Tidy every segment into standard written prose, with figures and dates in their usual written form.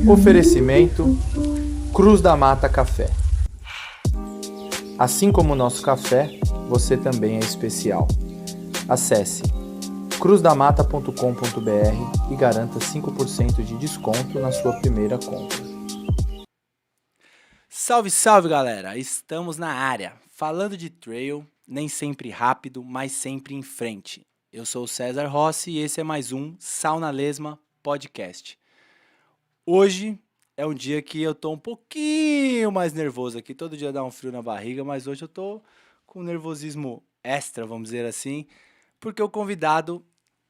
Oferecimento Cruz da Mata Café. Assim como o nosso café, você também é especial. Acesse cruzdamata.com.br e garanta 5% de desconto na sua primeira compra. Salve, salve, galera! Estamos na área, falando de trail, nem sempre rápido, mas sempre em frente. Eu sou o César Rossi e esse é mais um Sauna Lesma Podcast. Hoje é um dia que eu tô um pouquinho mais nervoso aqui, todo dia dá um frio na barriga, mas hoje eu tô com um nervosismo extra, vamos dizer assim, porque o convidado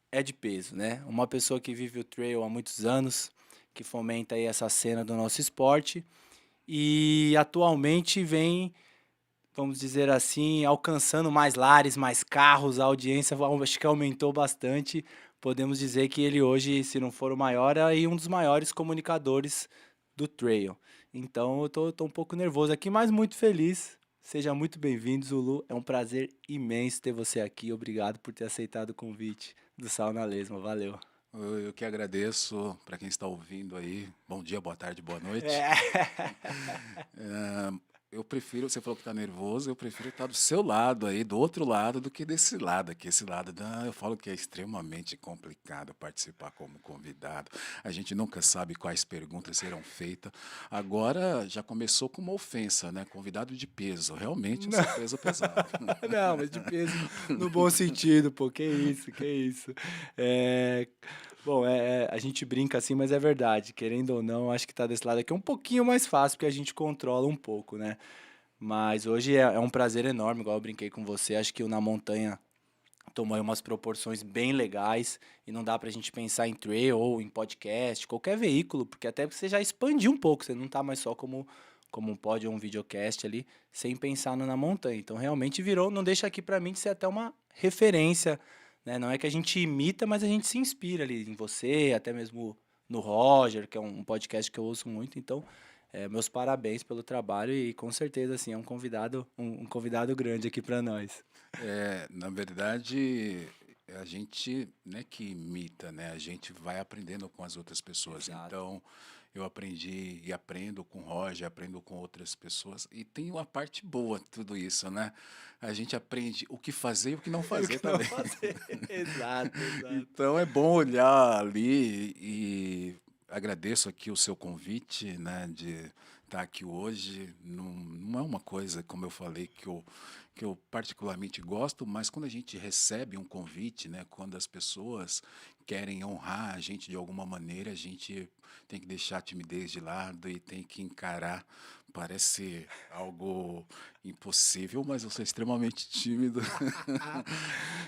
é de peso, né? Uma pessoa que vive o trail há muitos anos, que fomenta aí essa cena do nosso esporte e atualmente vem, vamos dizer assim, alcançando mais lares, mais carros, a audiência acho que aumentou bastante. Podemos dizer que ele hoje, se não for o maior, é aí um dos maiores comunicadores do trail. Então eu tô um pouco nervoso aqui, mas muito feliz. Seja muito bem-vindo, Zulu. É um prazer imenso ter você aqui. Obrigado por ter aceitado o convite do Sauna Lesma. Valeu. Eu que agradeço para quem está ouvindo aí. Bom dia, boa tarde, boa noite. É. Eu prefiro, você falou que está nervoso, eu prefiro estar do seu lado aí, do outro lado, do que desse lado aqui. Esse lado, eu falo que é extremamente complicado participar como convidado. A gente nunca sabe quais perguntas serão feitas. Agora já começou com uma ofensa, né? Convidado de peso. Realmente eu sou peso pesado. Não, mas de peso no bom sentido, pô. Que isso, que isso. Bom, a gente brinca assim, mas é verdade. Querendo ou não, acho que tá desse lado aqui um pouquinho mais fácil, porque a gente controla um pouco, né? Mas hoje é um prazer enorme, igual eu brinquei com você. Acho que o Na Montanha tomou aí umas proporções bem legais e não dá pra gente pensar em trail ou em podcast, qualquer veículo, porque até você já expandiu um pouco, você não tá mais só como um pod ou um videocast ali, sem pensar no Na Montanha. Então realmente virou, não deixa aqui pra mim de ser até uma referência, né? Não é que a gente imita, mas a gente se inspira ali em você, até mesmo no Roger, que é um podcast que eu ouço muito, então meus parabéns pelo trabalho e com certeza assim, é um convidado grande aqui pra nós. Na verdade, a gente não é que imita, né? A gente vai aprendendo com as outras pessoas. Exato. Então, eu aprendi e aprendo com o Roger, aprendo com outras pessoas. E tem uma parte boa de tudo isso, né? A gente aprende o que fazer e o que não E o fazer que não também. fazer. Exato, exato. Então, é bom olhar ali e agradeço aqui o seu convite, né, de estar aqui hoje. Não é uma coisa, como eu falei, que eu particularmente gosto, mas quando a gente recebe um convite, né, quando as pessoas querem honrar a gente de alguma maneira, a gente tem que deixar a timidez de lado e tem que encarar. Parece algo impossível, mas eu sou extremamente tímido.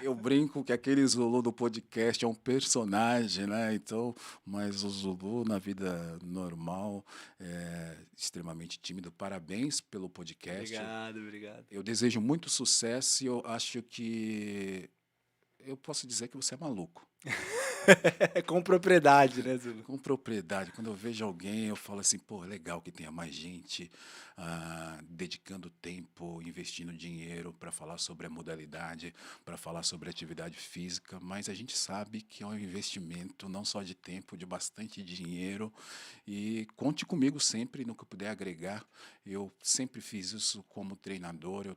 Eu brinco que aquele Zulu do podcast é um personagem, né? Então, mas o Zulu na vida normal é extremamente tímido. Parabéns pelo podcast. Obrigado, obrigado. Eu desejo muito sucesso e eu acho que eu posso dizer que você é maluco. Com propriedade, né, Zulu? Com propriedade, quando eu vejo alguém, eu falo assim, pô, é legal que tenha mais gente dedicando tempo, investindo dinheiro para falar sobre a modalidade, para falar sobre a atividade física, mas a gente sabe que é um investimento não só de tempo, de bastante dinheiro, e conte comigo sempre no que eu puder agregar. Eu sempre fiz isso como treinador,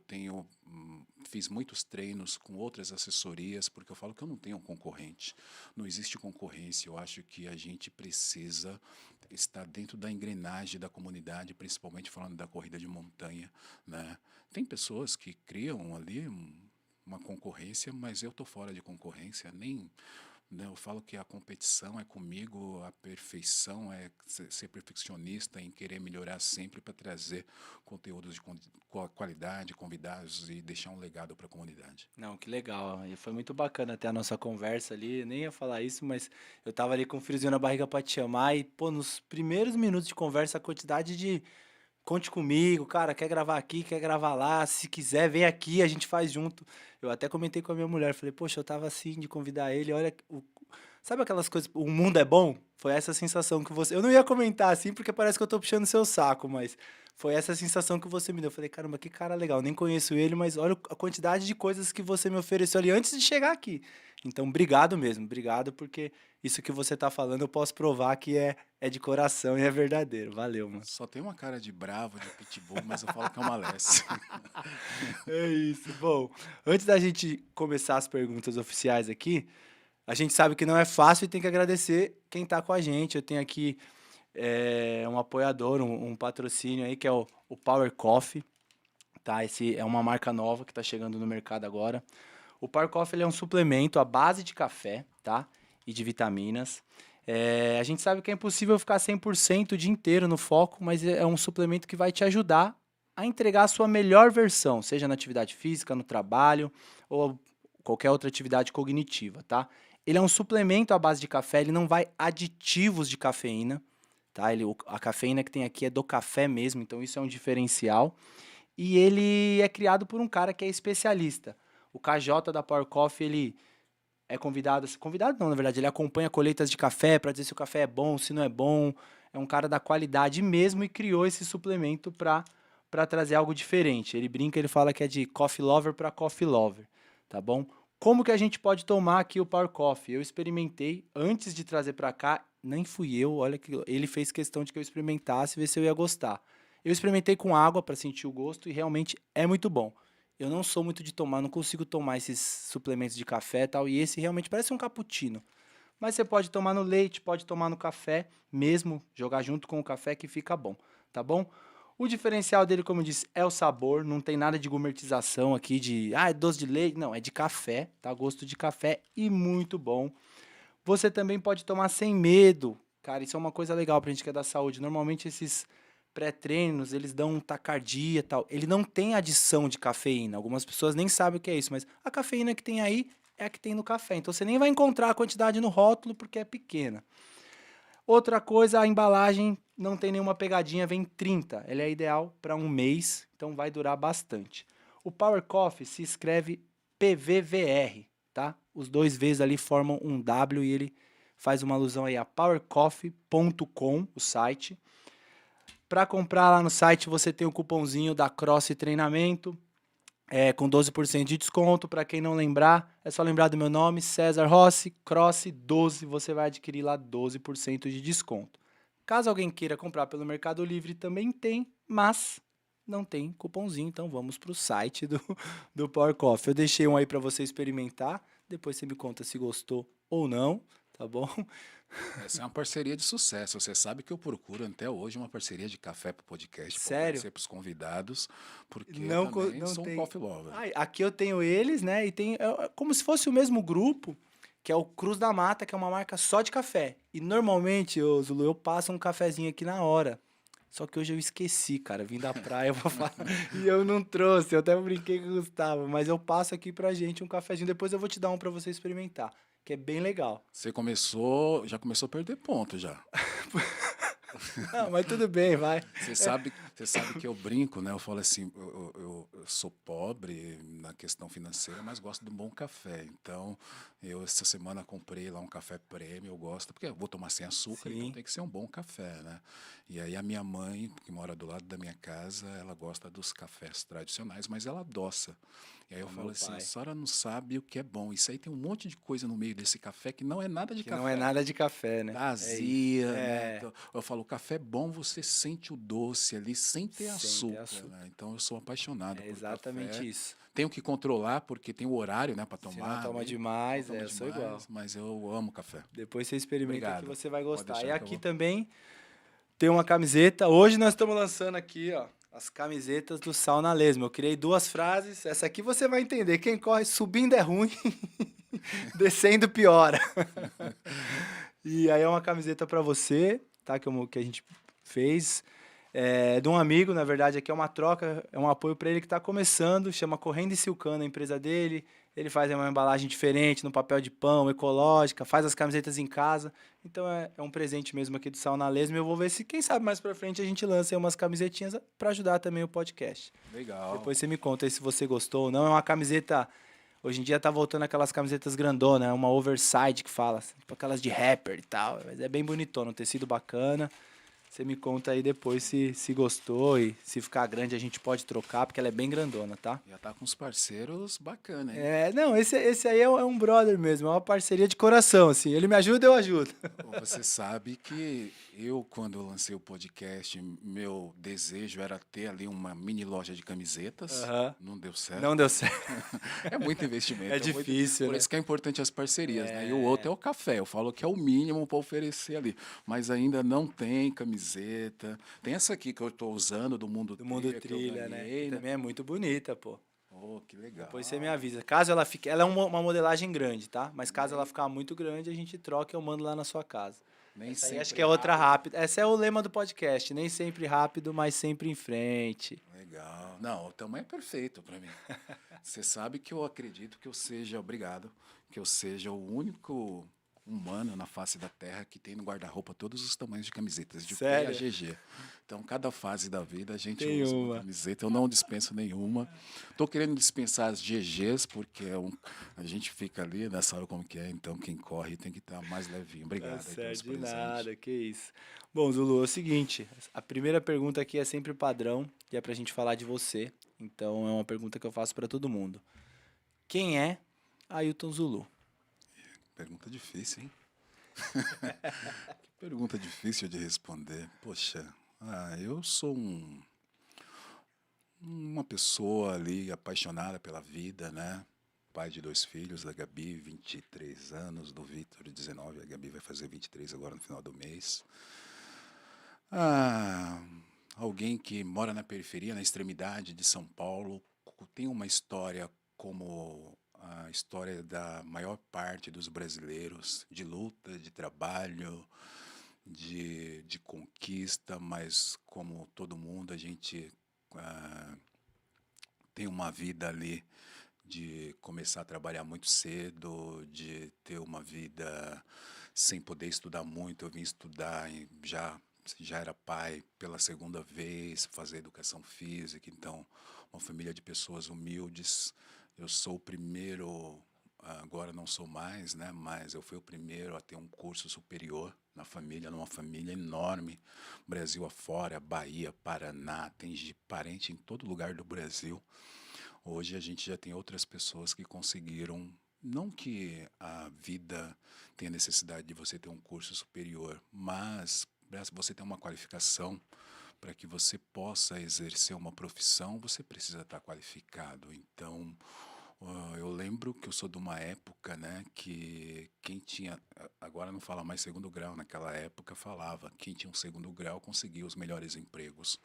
fiz muitos treinos com outras assessorias, porque eu falo que eu não tenho um concorrente. Não existe concorrência. Eu acho que a gente precisa estar dentro da engrenagem da comunidade, principalmente falando da corrida de montanha, né? Tem pessoas que criam ali uma concorrência, mas eu estou fora de concorrência, nem. Né, eu falo que a competição é comigo, a perfeição é ser perfeccionista, em querer melhorar sempre para trazer conteúdos de qualidade, convidados e deixar um legado para a comunidade. Não, que legal. E foi muito bacana até a nossa conversa ali. Eu nem ia falar isso, mas eu tava ali com um friozinho na barriga pra te chamar e, pô, nos primeiros minutos de conversa, a quantidade de conte comigo, cara, quer gravar aqui, quer gravar lá, se quiser, vem aqui, a gente faz junto. Eu até comentei com a minha mulher, falei, poxa, eu tava assim de convidar ele, olha, sabe aquelas coisas, o mundo é bom? Foi essa sensação que você... Eu não ia comentar assim, porque parece que eu tô puxando seu saco, mas foi essa sensação que você me deu. Eu falei, caramba, que cara legal. Nem conheço ele, mas olha a quantidade de coisas que você me ofereceu ali antes de chegar aqui. Então, obrigado mesmo. Obrigado, porque isso que você tá falando eu posso provar que é de coração e é verdadeiro. Valeu, mano. Só tem uma cara de bravo, de pitbull, mas eu falo que é uma Leste. É isso. Bom, antes da gente começar as perguntas oficiais aqui, a gente sabe que não é fácil e tem que agradecer quem tá com a gente. Eu tenho aqui um apoiador, um patrocínio aí, que é o Power Coffee, tá? Esse é uma marca nova que tá chegando no mercado agora. O Power Coffee ele é um suplemento à base de café, tá? E de vitaminas. A gente sabe que é impossível ficar 100% o dia inteiro no foco, mas é um suplemento que vai te ajudar a entregar a sua melhor versão, seja na atividade física, no trabalho ou qualquer outra atividade cognitiva, tá? Ele é um suplemento à base de café, ele não vai aditivos de cafeína, tá? A cafeína que tem aqui é do café mesmo, então isso é um diferencial. E ele é criado por um cara que é especialista. O KJ da Power Coffee, ele é convidado não, na verdade, ele acompanha colheitas de café para dizer se o café é bom, se não é bom. É um cara da qualidade mesmo e criou esse suplemento para trazer algo diferente. Ele brinca, ele fala que é de coffee lover para coffee lover, tá bom? Como que a gente pode tomar aqui o Power Coffee? Eu experimentei antes de trazer para cá, nem fui eu, olha que ele fez questão de que eu experimentasse, ver se eu ia gostar. Eu experimentei com água para sentir o gosto e realmente é muito bom. Eu não sou muito de tomar, não consigo tomar esses suplementos de café e tal, e esse realmente parece um cappuccino. Mas você pode tomar no leite, pode tomar no café, mesmo jogar junto com o café que fica bom, tá bom? O diferencial dele, como eu disse, é o sabor, não tem nada de gourmetização aqui de, é doce de leite, não, é de café, tá? Gosto de café e muito bom. Você também pode tomar sem medo, cara, isso é uma coisa legal pra gente que é da saúde. Normalmente esses pré-treinos, eles dão taquicardia e tal. Ele não tem adição de cafeína. Algumas pessoas nem sabem o que é isso, mas a cafeína que tem aí é a que tem no café. Então você nem vai encontrar a quantidade no rótulo porque é pequena. Outra coisa, a embalagem não tem nenhuma pegadinha, vem 30. Ela é ideal para um mês, então vai durar bastante. O Power Coffee se escreve PVVR, tá? Os dois V's ali formam um W e ele faz uma alusão aí a powercoffee.com, o site. Para comprar lá no site, você tem o cupomzinho da Cross Treinamento, com 12% de desconto. Para quem não lembrar, é só lembrar do meu nome, César Rossi, Cross 12, você vai adquirir lá 12% de desconto. Caso alguém queira comprar pelo Mercado Livre, também tem, mas não tem cupomzinho, então vamos para o site do Power Coffee. Eu deixei um aí para você experimentar, depois você me conta se gostou ou não, tá bom? Essa é uma parceria de sucesso. Você sabe que eu procuro até hoje uma parceria de café para o podcast. Sério? Para os convidados, porque Não, eu também não sou tem. um coffee lover. Aqui eu tenho eles, né? E tem como se fosse o mesmo grupo, que é o Cruz da Mata, que é uma marca só de café. E normalmente, Zulu, eu passo um cafezinho aqui na hora. Só que hoje eu esqueci, cara. Vim da praia vou falar, e eu não trouxe. Eu até brinquei com o Gustavo. Mas eu passo aqui pra gente um cafezinho. Depois eu vou te dar um pra você experimentar. Que é bem legal. Você já começou a perder ponto já. Não, mas tudo bem, vai. Você sabe que eu brinco, né? Eu falo assim, eu sou pobre na questão financeira, mas gosto de um bom café. Então, eu essa semana comprei lá um café prêmio, eu gosto, porque eu vou tomar sem açúcar, Sim. então tem que ser um bom café, né? E aí a minha mãe, que mora do lado da minha casa, ela gosta dos cafés tradicionais, mas ela adoça. E aí eu falo assim, pai. a senhora não sabe o que é bom. Isso aí tem um monte de coisa no meio desse café que não é nada de Que café. não é nada de café, né? Dá É isso. azia, né? Então, eu falo, o café bom, você sente o doce ali sem ter Sem ter açúcar, açúcar. né? Então eu sou apaixonado É por exatamente café. isso. Tenho que controlar porque tem o horário, né, para Se tomar. não toma ali. demais, Não toma eu sou demais, igual. mas eu amo café. Depois você experimenta que Obrigado. você vai Pode gostar. deixar E que eu aqui vou. também tem uma camiseta. Hoje nós estamos lançando aqui, ó, as camisetas do Sauna Lesma. Eu criei 2 frases. Essa aqui você vai entender. Quem corre subindo é ruim, descendo piora. E aí é uma camiseta pra você, tá? Que a gente fez. De um amigo, na verdade, aqui é uma troca, é um apoio para ele que está começando, chama Correndo e Silcano, a empresa dele. Ele faz uma embalagem diferente, no papel de pão, ecológica, faz as camisetas em casa. Então é um presente mesmo aqui do Sauna Lesma. Eu vou ver se, quem sabe, mais pra frente a gente lança aí umas camisetinhas para ajudar também o podcast. Legal. Depois você me conta aí se você gostou ou não. É uma camiseta Hoje em dia tá voltando aquelas camisetas grandonas, uma oversize que fala, tipo aquelas de rapper e tal. Mas é bem bonitona, um tecido bacana. Você me conta aí depois se gostou e se ficar grande a gente pode trocar, porque ela é bem grandona, tá? Já tá com uns parceiros bacana, hein? É, não, esse aí é um brother mesmo, é uma parceria de coração, assim. Ele me ajuda, eu ajudo. Você sabe que eu, quando eu lancei o podcast, meu desejo era ter ali uma mini loja de camisetas. Aham. Não deu certo. Não deu certo. É muito investimento. É difícil, Por né? isso que é importante as parcerias, né? E o outro é o café. Eu falo que é o mínimo para oferecer ali. Mas ainda não tem camiseta. Tem essa aqui que eu estou usando do Mundo Do Mundo Trilha, que eu Trilha, né? ganhei, Que né? também é muito bonita, pô. Oh, que legal. Depois você me avisa. Caso ela fique. Ela é uma modelagem grande, tá? Mas caso ela ficar muito grande, a gente troca e eu mando lá na sua casa. Nem Essa aí sempre acho que é outra rápido. rápida. Esse é o lema do podcast. Nem sempre rápido, mas sempre em frente. Legal. Não, o tamanho é perfeito para mim. Você sabe que eu acredito que eu seja, obrigado, que eu seja o único humano na face da Terra que tem no guarda-roupa todos os tamanhos de camisetas, de P a Sério? GG. Então, cada fase da vida a gente Tem usa uma uma. camiseta. Eu não dispenso nenhuma. Estou querendo dispensar as GGs, porque a gente fica ali, né, sabe como que é. Então, quem corre tem que estar mais levinho. Obrigado Tá aí pelos certo, de presentes. nada, que isso. Bom, Zulu, é o seguinte, a primeira pergunta aqui é sempre padrão, e é pra gente falar de você. Então é uma pergunta que eu faço pra todo mundo. Quem é Ailton Zulu? Pergunta difícil, hein? Que pergunta difícil de responder. Poxa, eu sou uma pessoa ali apaixonada pela vida, né? Pai de 2 filhos, da Gabi, 23 anos, do Vitor, 19. A Gabi vai fazer 23 agora no final do mês. Ah, alguém que mora na periferia, na extremidade de São Paulo, tem uma história como a história da maior parte dos brasileiros, de luta, de trabalho, de conquista, mas como todo mundo, a gente tem uma vida ali de começar a trabalhar muito cedo, de ter uma vida sem poder estudar muito. Eu vim estudar e já era pai pela segunda vez, fazer educação física, então uma família de pessoas humildes. Eu sou o primeiro, agora não sou mais, né, mas eu fui o primeiro a ter um curso superior na família, numa família enorme, Brasil afora, Bahia, Paraná, tem parente em todo lugar do Brasil. Hoje a gente já tem outras pessoas que conseguiram, não que a vida tenha necessidade de você ter um curso superior, mas para você ter uma qualificação, para que você possa exercer uma profissão, você precisa estar qualificado. Então, eu lembro que eu sou de uma época, né, que quem tinha, agora não fala mais segundo grau, naquela época falava, quem tinha um segundo grau conseguia os melhores empregos.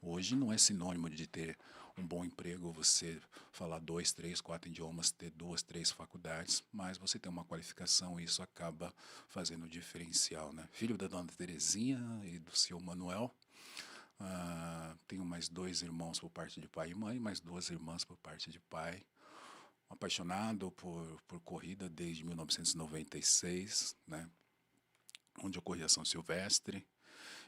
Hoje não é sinônimo de ter um bom emprego, você falar 2, 3, 4 idiomas, ter 2, 3 faculdades, mas você tem uma qualificação e isso acaba fazendo o diferencial, né? Filho da dona Terezinha e do seu Manuel. Tenho mais 2 irmãos por parte de pai e mãe, mais 2 irmãs por parte de pai. Apaixonado por corrida desde 1996, né? Onde eu corri a São Silvestre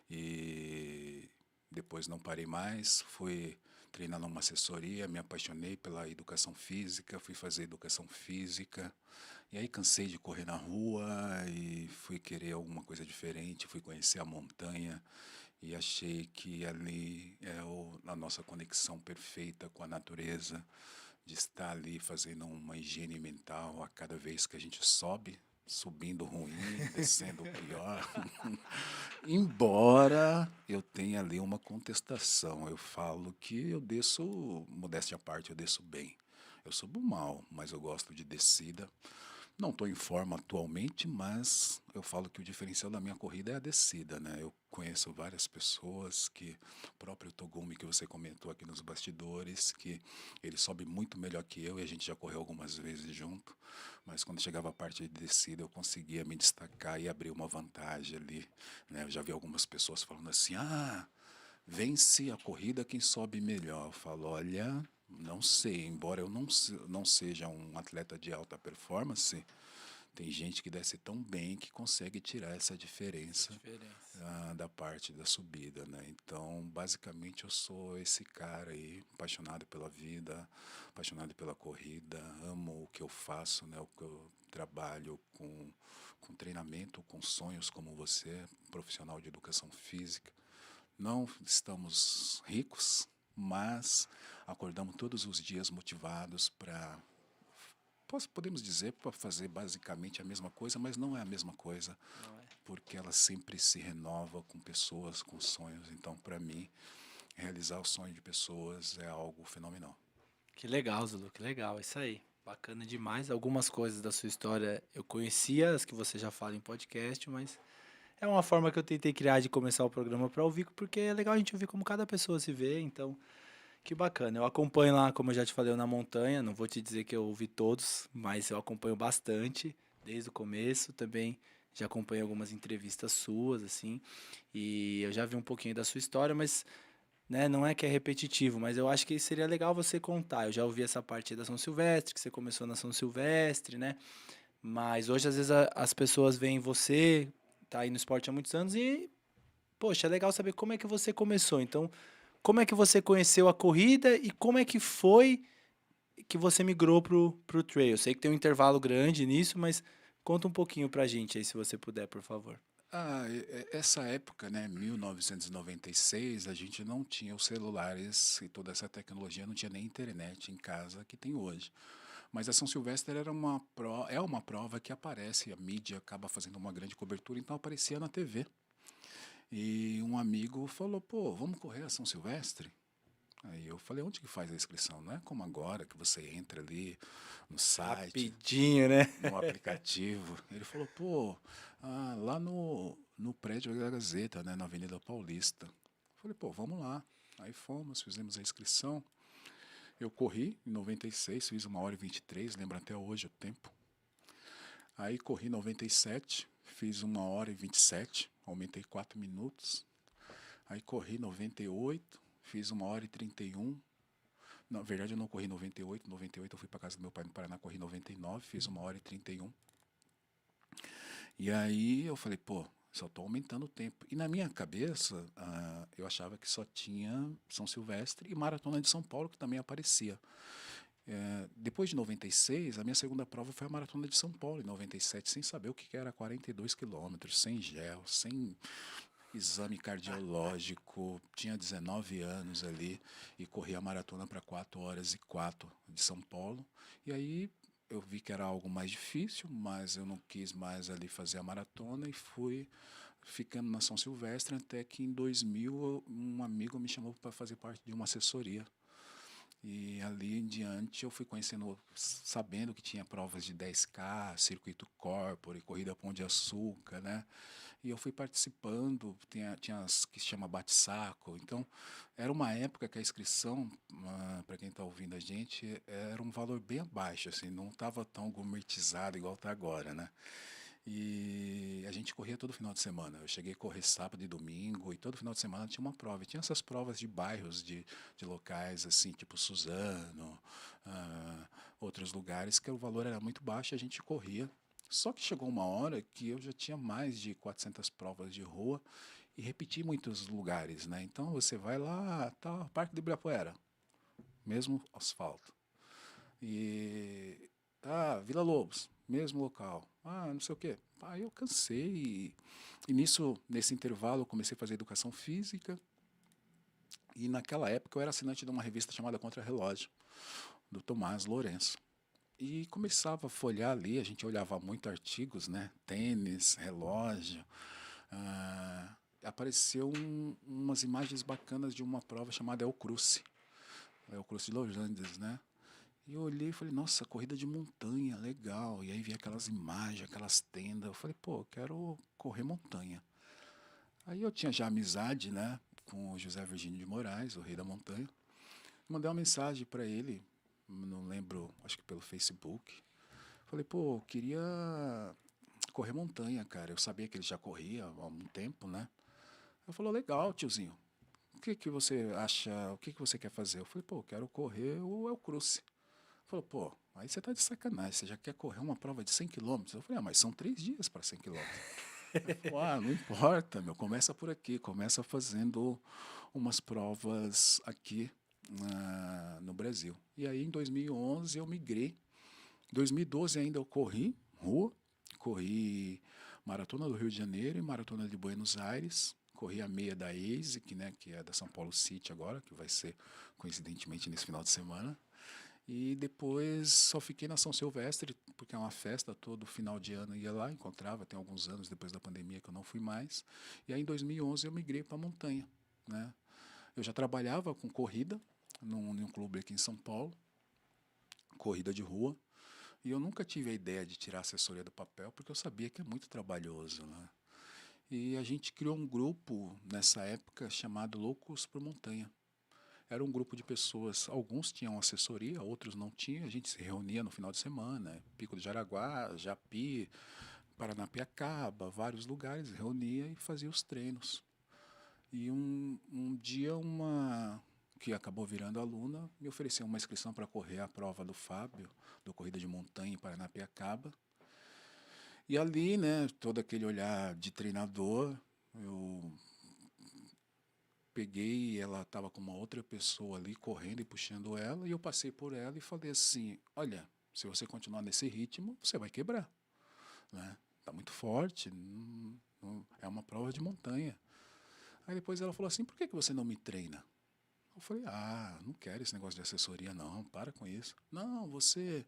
e depois não parei mais, fui treinar numa assessoria, me apaixonei pela educação física, fui fazer educação física, e aí cansei de correr na rua e fui querer alguma coisa diferente, fui conhecer a montanha e achei que ali é a nossa conexão perfeita com a natureza, de estar ali fazendo uma higiene mental a cada vez que a gente sobe, subindo ruim, descendo pior. Embora eu tenha ali uma contestação, eu falo que eu desço, modéstia à parte, eu desço bem. Eu subo mal, mas eu gosto de descida. Não estou em forma atualmente, mas eu falo que o diferencial da minha corrida é a descida, né? Eu conheço várias pessoas que, o próprio Togumi que você comentou aqui nos bastidores, que ele sobe muito melhor que eu e a gente já correu algumas vezes junto, mas quando chegava a parte de descida eu conseguia me destacar e abrir uma vantagem ali, né? Eu já vi algumas pessoas falando assim, vence a corrida quem sobe melhor. Eu falo, olha, não sei, embora eu não seja um atleta de alta performance, Tem gente que desce tão bem que consegue tirar essa diferença da parte da subida, né? Então, basicamente, eu sou esse cara aí, apaixonado pela vida, apaixonado pela corrida, amo o que eu faço, né? O que eu trabalho com treinamento, com sonhos como você, profissional de educação física. Não estamos ricos, mas acordamos todos os dias motivados para, podemos dizer, para fazer basicamente a mesma coisa, mas não é a mesma coisa, porque ela sempre se renova com pessoas, com sonhos. Então, para mim, realizar o sonho de pessoas é algo fenomenal. Que legal, Zulu, que legal, é isso aí. Bacana demais. Algumas coisas da sua história eu conhecia, as que você já fala em podcast, mas é uma forma que eu tentei criar de começar o programa para ouvir, porque é legal a gente ouvir como cada pessoa se vê, então, que bacana. Eu acompanho lá, como eu já te falei, eu na montanha, não vou te dizer que eu ouvi todos, mas eu acompanho bastante, desde o começo também. Já acompanhei algumas entrevistas suas, assim, e eu já vi um pouquinho da sua história, mas né, não é que é repetitivo, mas eu acho que seria legal você contar. Eu já ouvi essa parte da São Silvestre, que você começou na São Silvestre, né? Mas hoje, às vezes, as pessoas veem você, tá aí no esporte há muitos anos e, poxa, é legal saber como é que você começou. Então, como é que você conheceu a corrida e como é que foi que você migrou pro trail? Eu sei que tem um intervalo grande nisso, mas conta um pouquinho pra gente aí, se você puder, por favor. Essa época, né, 1996, a gente não tinha os celulares e toda essa tecnologia, não tinha nem internet em casa que tem hoje. Mas a São Silvestre é uma prova que aparece, a mídia acaba fazendo uma grande cobertura, então aparecia na TV. E um amigo falou, pô, vamos correr a São Silvestre? Aí eu falei, onde que faz a inscrição? Não é como agora, que você entra ali no site, Rapidinho, né? no aplicativo. Ele falou, pô, lá no prédio da Gazeta, né, na Avenida Paulista. Eu falei, pô, vamos lá. Aí fomos, fizemos a inscrição. Eu corri em 96, fiz 1h23, lembro até hoje o tempo. Aí corri em 97, fiz 1h27, aumentei 4 minutos. Aí corri em 98, fiz 1h31. Na verdade, eu não corri em 98. 98 eu fui para casa do meu pai no Paraná, corri em 99, fiz 1h31. E aí eu falei, pô, só estou aumentando o tempo. E na minha cabeça, eu achava que só tinha São Silvestre e Maratona de São Paulo, que também aparecia. Depois de 96, a minha segunda prova foi a Maratona de São Paulo, em 97, sem saber o que era 42 quilômetros, sem gel, sem exame cardiológico, tinha 19 anos ali e corri a maratona para 4h04 de São Paulo. E aí eu vi que era algo mais difícil, mas eu não quis mais ali fazer a maratona e fui ficando na São Silvestre até que em 2000 um amigo me chamou para fazer parte de uma assessoria. E ali em diante eu fui conhecendo, sabendo que tinha provas de 10K, circuito corpore, corrida Pão de Açúcar, né? E eu fui participando, tinha as que se chama bate-saco. Então, era uma época que a inscrição, para quem está ouvindo a gente, era um valor bem abaixo, assim, não estava tão gourmetizado igual está agora, né? E a gente corria todo final de semana. Eu cheguei a correr sábado e domingo, e todo final de semana tinha uma prova. E tinha essas provas de bairros, de locais, assim, tipo Suzano, outros lugares, que o valor era muito baixo e a gente corria. Só que chegou uma hora que eu já tinha mais de 400 provas de rua e repeti muitos lugares, né? Então você vai lá, tá, Parque do Ibirapuera, mesmo asfalto. E Vila Lobos, mesmo local. Não sei o quê. Eu cansei. E nesse intervalo, eu comecei a fazer educação física. E naquela época eu era assinante de uma revista chamada Contra Relógio, do Tomás Lourenço. E começava a folhear ali, a gente olhava muito artigos, né? Tênis, relógio. Apareceu umas imagens bacanas de uma prova chamada El Cruce. El Cruce de Los Andes, né? E eu olhei e falei, nossa, corrida de montanha, legal. E aí vi aquelas imagens, aquelas tendas. Eu falei, pô, eu quero correr montanha. Aí eu tinha já amizade, né, com o José Virgínio de Moraes, o rei da montanha. Mandei uma mensagem para ele, não lembro, acho que pelo Facebook. Falei, pô, eu queria correr montanha, cara. Eu sabia que ele já corria há um tempo, né? Ele falou, legal, tiozinho. O que você acha, o que você quer fazer? Eu falei, pô, eu quero correr o El Cruce. Falou, pô, aí você tá de sacanagem, você já quer correr uma prova de 100 quilômetros? Eu falei, mas são 3 dias para 100 quilômetros. Ele falou, não importa, meu, começa por aqui, começa fazendo umas provas aqui no Brasil. E aí, em 2011, eu migrei. Em 2012 ainda eu corri rua, corri Maratona do Rio de Janeiro e Maratona de Buenos Aires. Corri a meia da ASIC, né, que é da São Paulo City agora, que vai ser, coincidentemente, nesse final de semana. E depois só fiquei na São Silvestre, porque é uma festa, todo final de ano ia lá, encontrava, tem alguns anos depois da pandemia que eu não fui mais. E aí em 2011 eu migrei para a montanha, né? Eu já trabalhava com corrida num clube aqui em São Paulo, corrida de rua, e eu nunca tive a ideia de tirar a assessoria do papel, porque eu sabia que é muito trabalhoso, né? E a gente criou um grupo nessa época chamado Loucos por Montanha. Era um grupo de pessoas, alguns tinham assessoria, outros não tinham. A gente se reunia no final de semana, Pico do Jaraguá, Japi, Paranapiacaba, vários lugares, reunia e fazia os treinos. E um dia uma que acabou virando aluna me ofereceu uma inscrição para correr a prova do Fábio, do Corrida de Montanha em Paranapiacaba. E ali, né, todo aquele olhar de treinador, eu peguei, ela estava com uma outra pessoa ali correndo e puxando ela, e eu passei por ela e falei assim, olha, se você continuar nesse ritmo, você vai quebrar, né? Tá muito forte, é uma prova de montanha. Aí depois ela falou assim, por que você não me treina? Eu falei, não quero esse negócio de assessoria não, para com isso. Não, você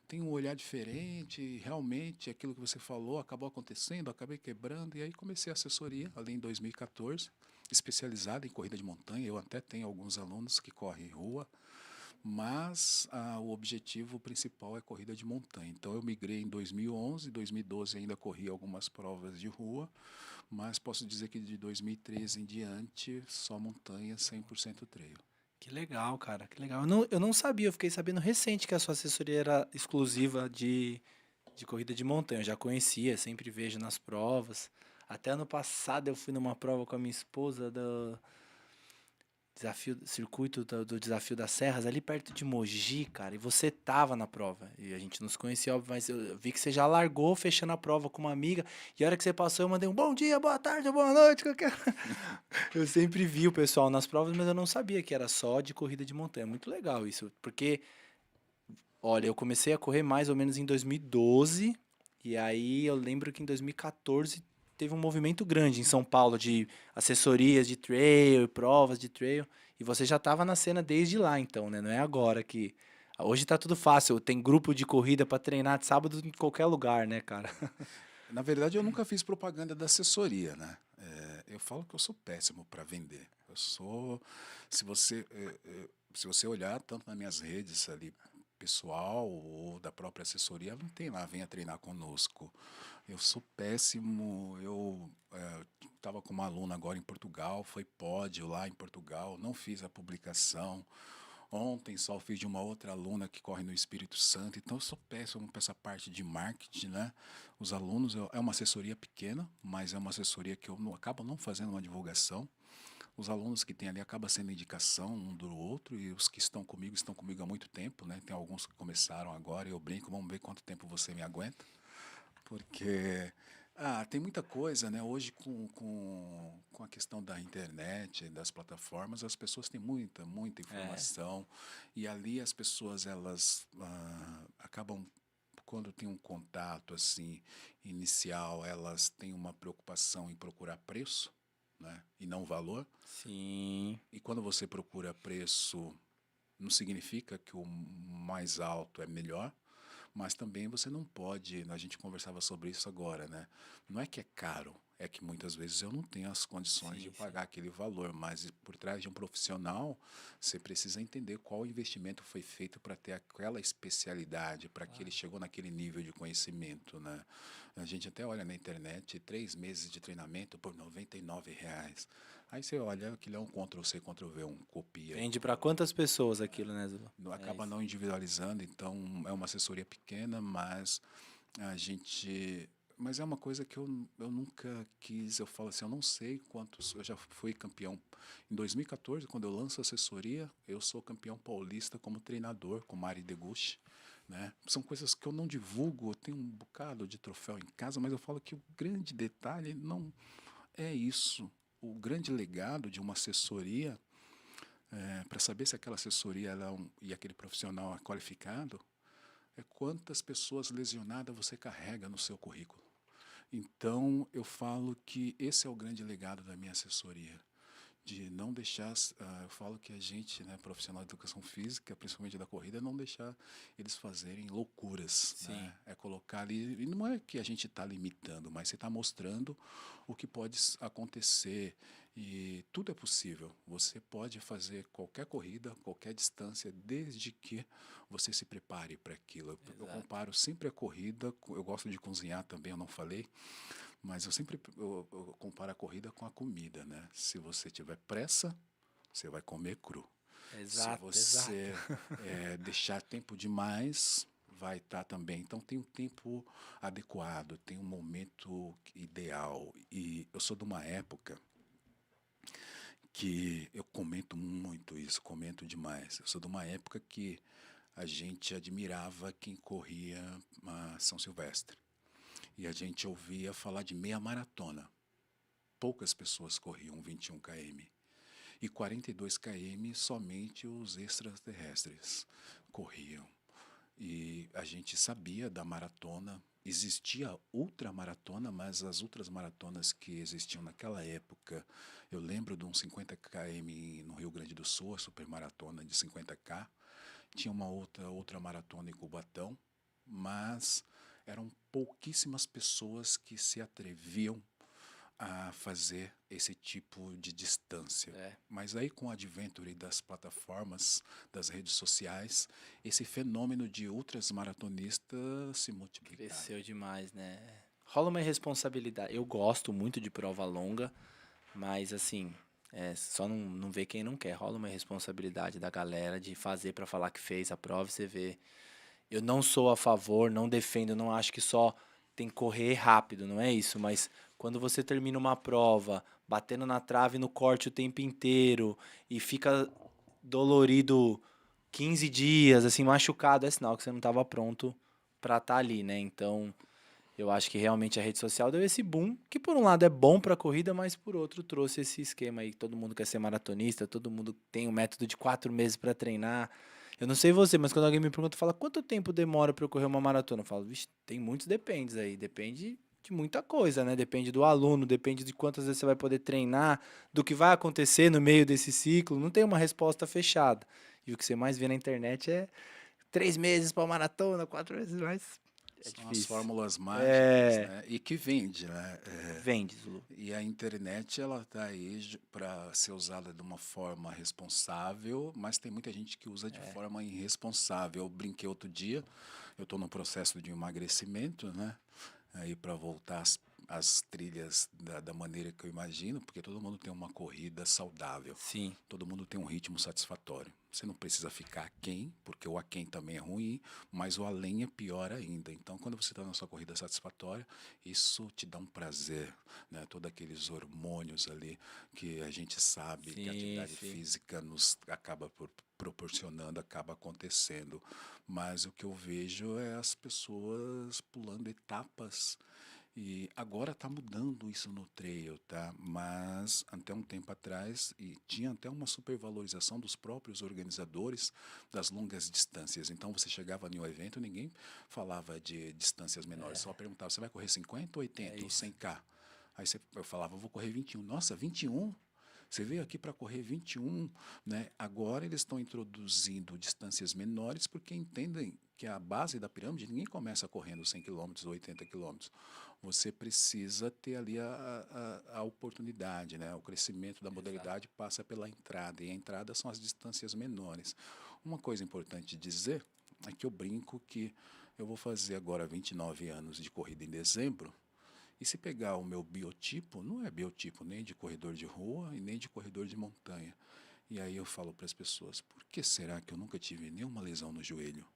tem um olhar diferente, realmente aquilo que você falou acabou acontecendo, acabei quebrando, e aí comecei a assessoria ali em 2014, especializada em corrida de montanha. Eu até tenho alguns alunos que correm rua, mas o objetivo principal é corrida de montanha. Então eu migrei em 2011, 2012 ainda corri algumas provas de rua, mas posso dizer que de 2013 em diante só montanha, 100% trail. Que legal, cara, que legal. Eu não sabia, eu fiquei sabendo recente que a sua assessoria era exclusiva de corrida de montanha. Eu já conhecia, sempre vejo nas provas. Até ano passado eu fui numa prova com a minha esposa do circuito do Desafio das Serras, ali perto de Mogi, cara, e você tava na prova. E a gente não se conhecia, óbvio, mas eu vi que você já largou fechando a prova com uma amiga. E a hora que você passou, eu mandei um bom dia, boa tarde, boa noite. Eu sempre vi o pessoal nas provas, mas eu não sabia que era só de corrida de montanha. Muito legal isso, porque, olha, eu comecei a correr mais ou menos em 2012, e aí eu lembro que em 2014 teve um movimento grande em São Paulo de assessorias de trail, e provas de trail, e você já estava na cena desde lá, então, né? Não é agora que... Hoje tá tudo fácil, tem grupo de corrida para treinar de sábado em qualquer lugar, né, cara? Na verdade, eu nunca fiz propaganda da assessoria, né? Eu falo que eu sou péssimo para vender. Eu sou, se você, se você olhar tanto nas minhas redes ali, pessoal ou da própria assessoria, não tem lá, venha treinar conosco. Eu sou péssimo. Eu estava com uma aluna agora em Portugal, foi pódio lá em Portugal, não fiz a publicação. Ontem só fiz de uma outra aluna que corre no Espírito Santo, então eu sou péssimo para essa parte de marketing, né? Os alunos, é uma assessoria pequena, mas é uma assessoria que eu acabo não fazendo uma divulgação. Os alunos que tem ali acaba sendo indicação um do outro, e os que estão comigo há muito tempo, né? Tem alguns que começaram agora, e eu brinco, vamos ver quanto tempo você me aguenta, porque tem muita coisa, né? Hoje com a questão da internet, das plataformas, as pessoas têm muita informação, e ali as pessoas elas acabam, quando tem um contato assim inicial, elas têm uma preocupação em procurar preço, né? E não valor. Sim. E quando você procura preço, não significa que o mais alto é melhor, mas também você não pode, a gente conversava sobre isso agora, né? Não é que é caro, é que muitas vezes eu não tenho as condições de pagar aquele valor, mas por trás de um profissional, você precisa entender qual investimento foi feito para ter aquela especialidade, para que ele chegou naquele nível de conhecimento, né? A gente até olha na internet, 3 meses de treinamento por R$ 99. Aí você olha, aquilo é um Ctrl+C, Ctrl+V, um copia. Vende para quantas pessoas aquilo, né, Zulu? Acaba não individualizando, então é uma assessoria pequena, mas a gente... Mas é uma coisa que eu nunca quis, eu falo assim, eu não sei quantos... Eu já fui campeão em 2014, quando eu lanço assessoria, eu sou campeão paulista como treinador, com Mari Deguchi. né? São coisas que eu não divulgo, eu tenho um bocado de troféu em casa, mas eu falo que o grande detalhe não é isso. O grande legado de uma assessoria, para saber se aquela assessoria ela e aquele profissional é qualificado, é quantas pessoas lesionadas você carrega no seu currículo. Então, eu falo que esse é o grande legado da minha assessoria, de não deixar, eu falo que a gente, né, profissional de educação física, principalmente da corrida, não deixar eles fazerem loucuras, Sim. né? É colocar ali, e não é que a gente está limitando, mas você está mostrando o que pode acontecer e tudo é possível. Você pode fazer qualquer corrida, qualquer distância, desde que você se prepare para aquilo. Eu Exato. comparo sempre a corrida, eu gosto de cozinhar também, eu não falei, mas eu comparo a corrida com a comida, né? Se você tiver pressa, você vai comer cru. Se Exato, exato. você deixar tempo demais, vai estar também. Então tem um tempo adequado, tem um momento ideal. E eu sou de uma época que eu comento muito isso, comento demais. Eu sou de uma época que a gente admirava quem corria a São Silvestre. E a gente ouvia falar de meia maratona. Poucas pessoas corriam 21 km. E 42 km somente os extraterrestres corriam. E a gente sabia da maratona. Existia ultramaratona, mas as outras maratonas que existiam naquela época, eu lembro de um 50 km no Rio Grande do Sul, a supermaratona de 50K. Tinha uma outra maratona em Cubatão, mas eram pouquíssimas pessoas que se atreviam a fazer esse tipo de distância. É. Mas aí com o advento das plataformas, das redes sociais, esse fenômeno de ultras maratonistas se multiplicaram. Cresceu demais, né? Rola uma irresponsabilidade. Eu gosto muito de prova longa, mas assim, só não vê quem não quer. Rola uma irresponsabilidade da galera de fazer pra falar que fez a prova e você vê. Eu não sou a favor, não defendo, não acho que só tem que correr rápido, não é isso, mas quando você termina uma prova, batendo na trave no corte o tempo inteiro e fica dolorido 15 dias, assim, machucado, é sinal que você não estava pronto pra estar ali, né? Então, eu acho que realmente a rede social deu esse boom, que por um lado é bom pra corrida, mas por outro trouxe esse esquema aí, que todo mundo quer ser maratonista, todo mundo tem um método de 4 meses pra treinar. Eu não sei você, mas quando alguém me pergunta, fala, quanto tempo demora pra eu correr uma maratona? Eu falo, vixe, tem muitos dependes aí, depende de muita coisa, né? Depende do aluno, depende de quantas vezes você vai poder treinar, do que vai acontecer no meio desse ciclo, não tem uma resposta fechada. E o que você mais vê na internet é 3 meses pra maratona, 4 meses mais. É São as difícil. fórmulas mágicas, É. né? E que vende, né? Vende, Zulu. E a internet ela está aí para ser usada de uma forma responsável, mas tem muita gente que usa de forma irresponsável. Eu brinquei outro dia, eu estou no processo de emagrecimento, né? Aí para voltar às trilhas da maneira que eu imagino, porque todo mundo tem uma corrida saudável, Sim. todo mundo tem um ritmo satisfatório. Você não precisa ficar aquém, porque o aquém também é ruim, mas o além é pior ainda. Então, quando você está na sua corrida satisfatória, isso te dá um prazer, né? Todos aqueles hormônios ali que a gente sabe que a Sim, atividade sim. física nos acaba proporcionando, acaba acontecendo. Mas o que eu vejo é as pessoas pulando etapas. E agora está mudando isso no trail, tá? Mas até um tempo atrás e tinha até uma supervalorização dos próprios organizadores das longas distâncias. Então você chegava em um evento, ninguém falava de distâncias menores, só perguntava: você vai correr 50, 80 ou isso. 100K? Aí eu falava: vou correr 21. Nossa, 21? Você veio aqui para correr 21, né? Agora eles estão introduzindo distâncias menores porque entendem que a base da pirâmide, ninguém começa correndo 100 quilômetros ou 80 quilômetros. Você precisa ter ali a oportunidade, né? O crescimento da modalidade passa pela entrada, e a entrada são as distâncias menores. Uma coisa importante dizer é que eu brinco que eu vou fazer agora 29 anos de corrida em dezembro, e se pegar o meu biotipo, não é biotipo nem de corredor de rua e nem de corredor de montanha. E aí eu falo para as pessoas: por que será que eu nunca tive nenhuma lesão no joelho?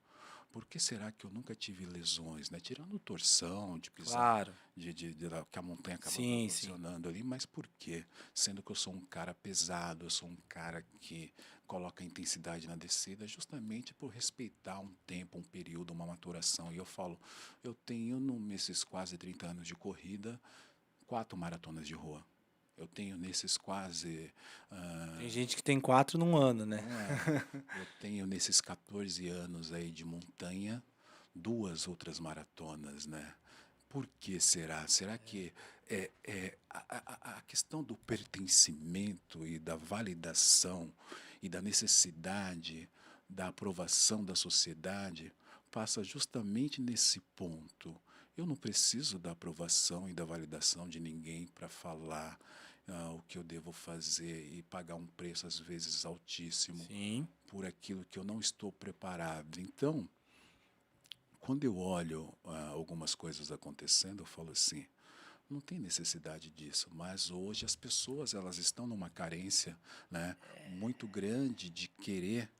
Por que será que eu nunca tive lesões, né? Tirando torção, de pisar, Claro. que a montanha acaba Sim, proporcionando ali, mas por quê? Sendo que eu sou um cara pesado, eu sou um cara que coloca intensidade na descida, justamente por respeitar um tempo, um período, uma maturação. E eu falo, eu tenho, nesses quase 30 anos de corrida, 4 maratonas de rua. Eu tenho nesses quase. Tem gente que tem 4 num ano, né? Eu tenho nesses 14 anos aí de montanha 2 outras maratonas, né? Por que será? Será que a questão do pertencimento e da validação e da necessidade da aprovação da sociedade passa justamente nesse ponto? Eu não preciso da aprovação e da validação de ninguém para falar o que eu devo fazer e pagar um preço às vezes altíssimo Sim. por aquilo que eu não estou preparado. Então, quando eu olho algumas coisas acontecendo, eu falo assim, não tem necessidade disso, mas hoje as pessoas elas estão numa carência, né, muito grande de querer.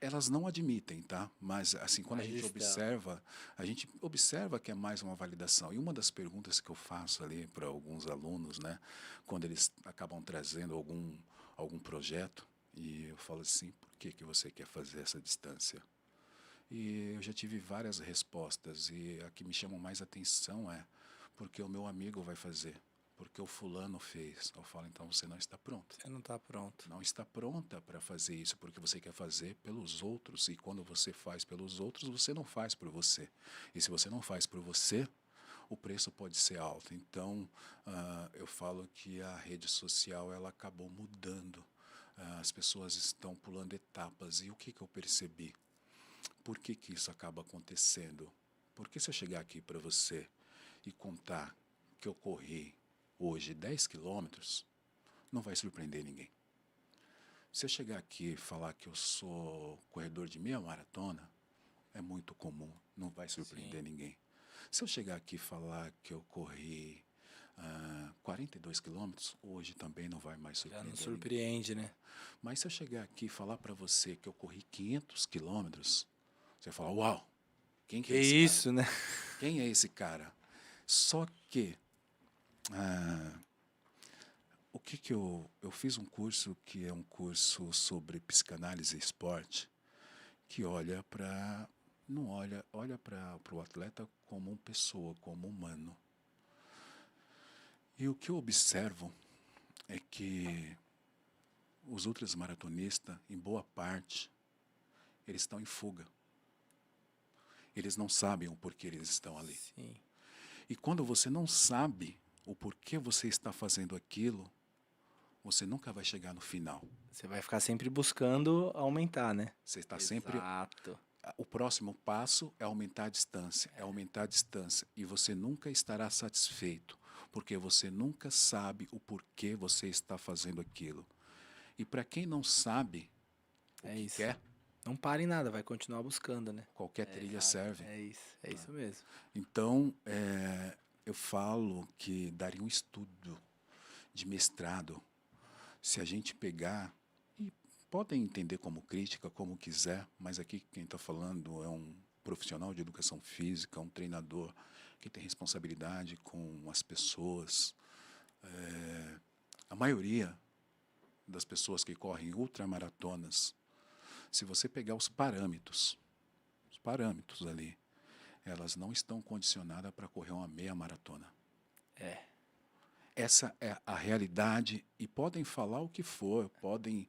Elas não admitem, tá? Mas assim, quando Mas estão. a gente observa que é mais uma validação. E uma das perguntas que eu faço ali para alguns alunos, né, quando eles acabam trazendo algum projeto, e eu falo assim, por que você quer fazer essa distância? E eu já tive várias respostas, e a que me chama mais atenção é porque o meu amigo vai fazer, porque o fulano fez. Eu falo, então você não está pronto. Você não tá pronto. Não está pronta para fazer isso, porque você quer fazer pelos outros, e quando você faz pelos outros, você não faz por você. E se você não faz por você, o preço pode ser alto. Então, eu falo que a rede social ela acabou mudando. As pessoas estão pulando etapas. E o que eu percebi? Por que isso acaba acontecendo? Porque se eu chegar aqui para você e contar que eu corri hoje 10 quilômetros, não vai surpreender ninguém. Se eu chegar aqui e falar que eu sou corredor de meia maratona, é muito comum, não vai surpreender ninguém. Se eu chegar aqui e falar que eu corri 42 quilômetros, hoje também não vai mais Já surpreender não ninguém. surpreende, né? Mas se eu chegar aqui e falar para você que eu corri 500 quilômetros, você vai falar, uau, quem que Que é esse cara? isso, né? Quem é esse cara? Só que o que eu fiz um curso que é um curso sobre psicanálise e esporte, que olha para não olha para o atleta como uma pessoa, como humano. E o que eu observo é que os ultramaratonistas, em boa parte, eles estão em fuga. Eles não sabem o porquê eles estão ali. Sim. E quando você não sabe o porquê você está fazendo aquilo, você nunca vai chegar no final. Você vai ficar sempre buscando aumentar, né? Você está sempre... Exato. O próximo passo é aumentar a distância, e você nunca estará satisfeito, porque você nunca sabe o porquê você está fazendo aquilo. E para quem não sabe o que isso. quer, Não para em nada, vai continuar buscando, né? qualquer trilha serve. É isso mesmo. Então, eu falo que daria um estudo de mestrado, se a gente pegar, e podem entender como crítica, como quiser, mas aqui quem está falando é um profissional de educação física, um treinador que tem responsabilidade com as pessoas. A maioria das pessoas que correm ultramaratonas, se você pegar os parâmetros ali, elas não estão condicionadas para correr uma meia maratona. Essa é a realidade, e podem falar o que for, podem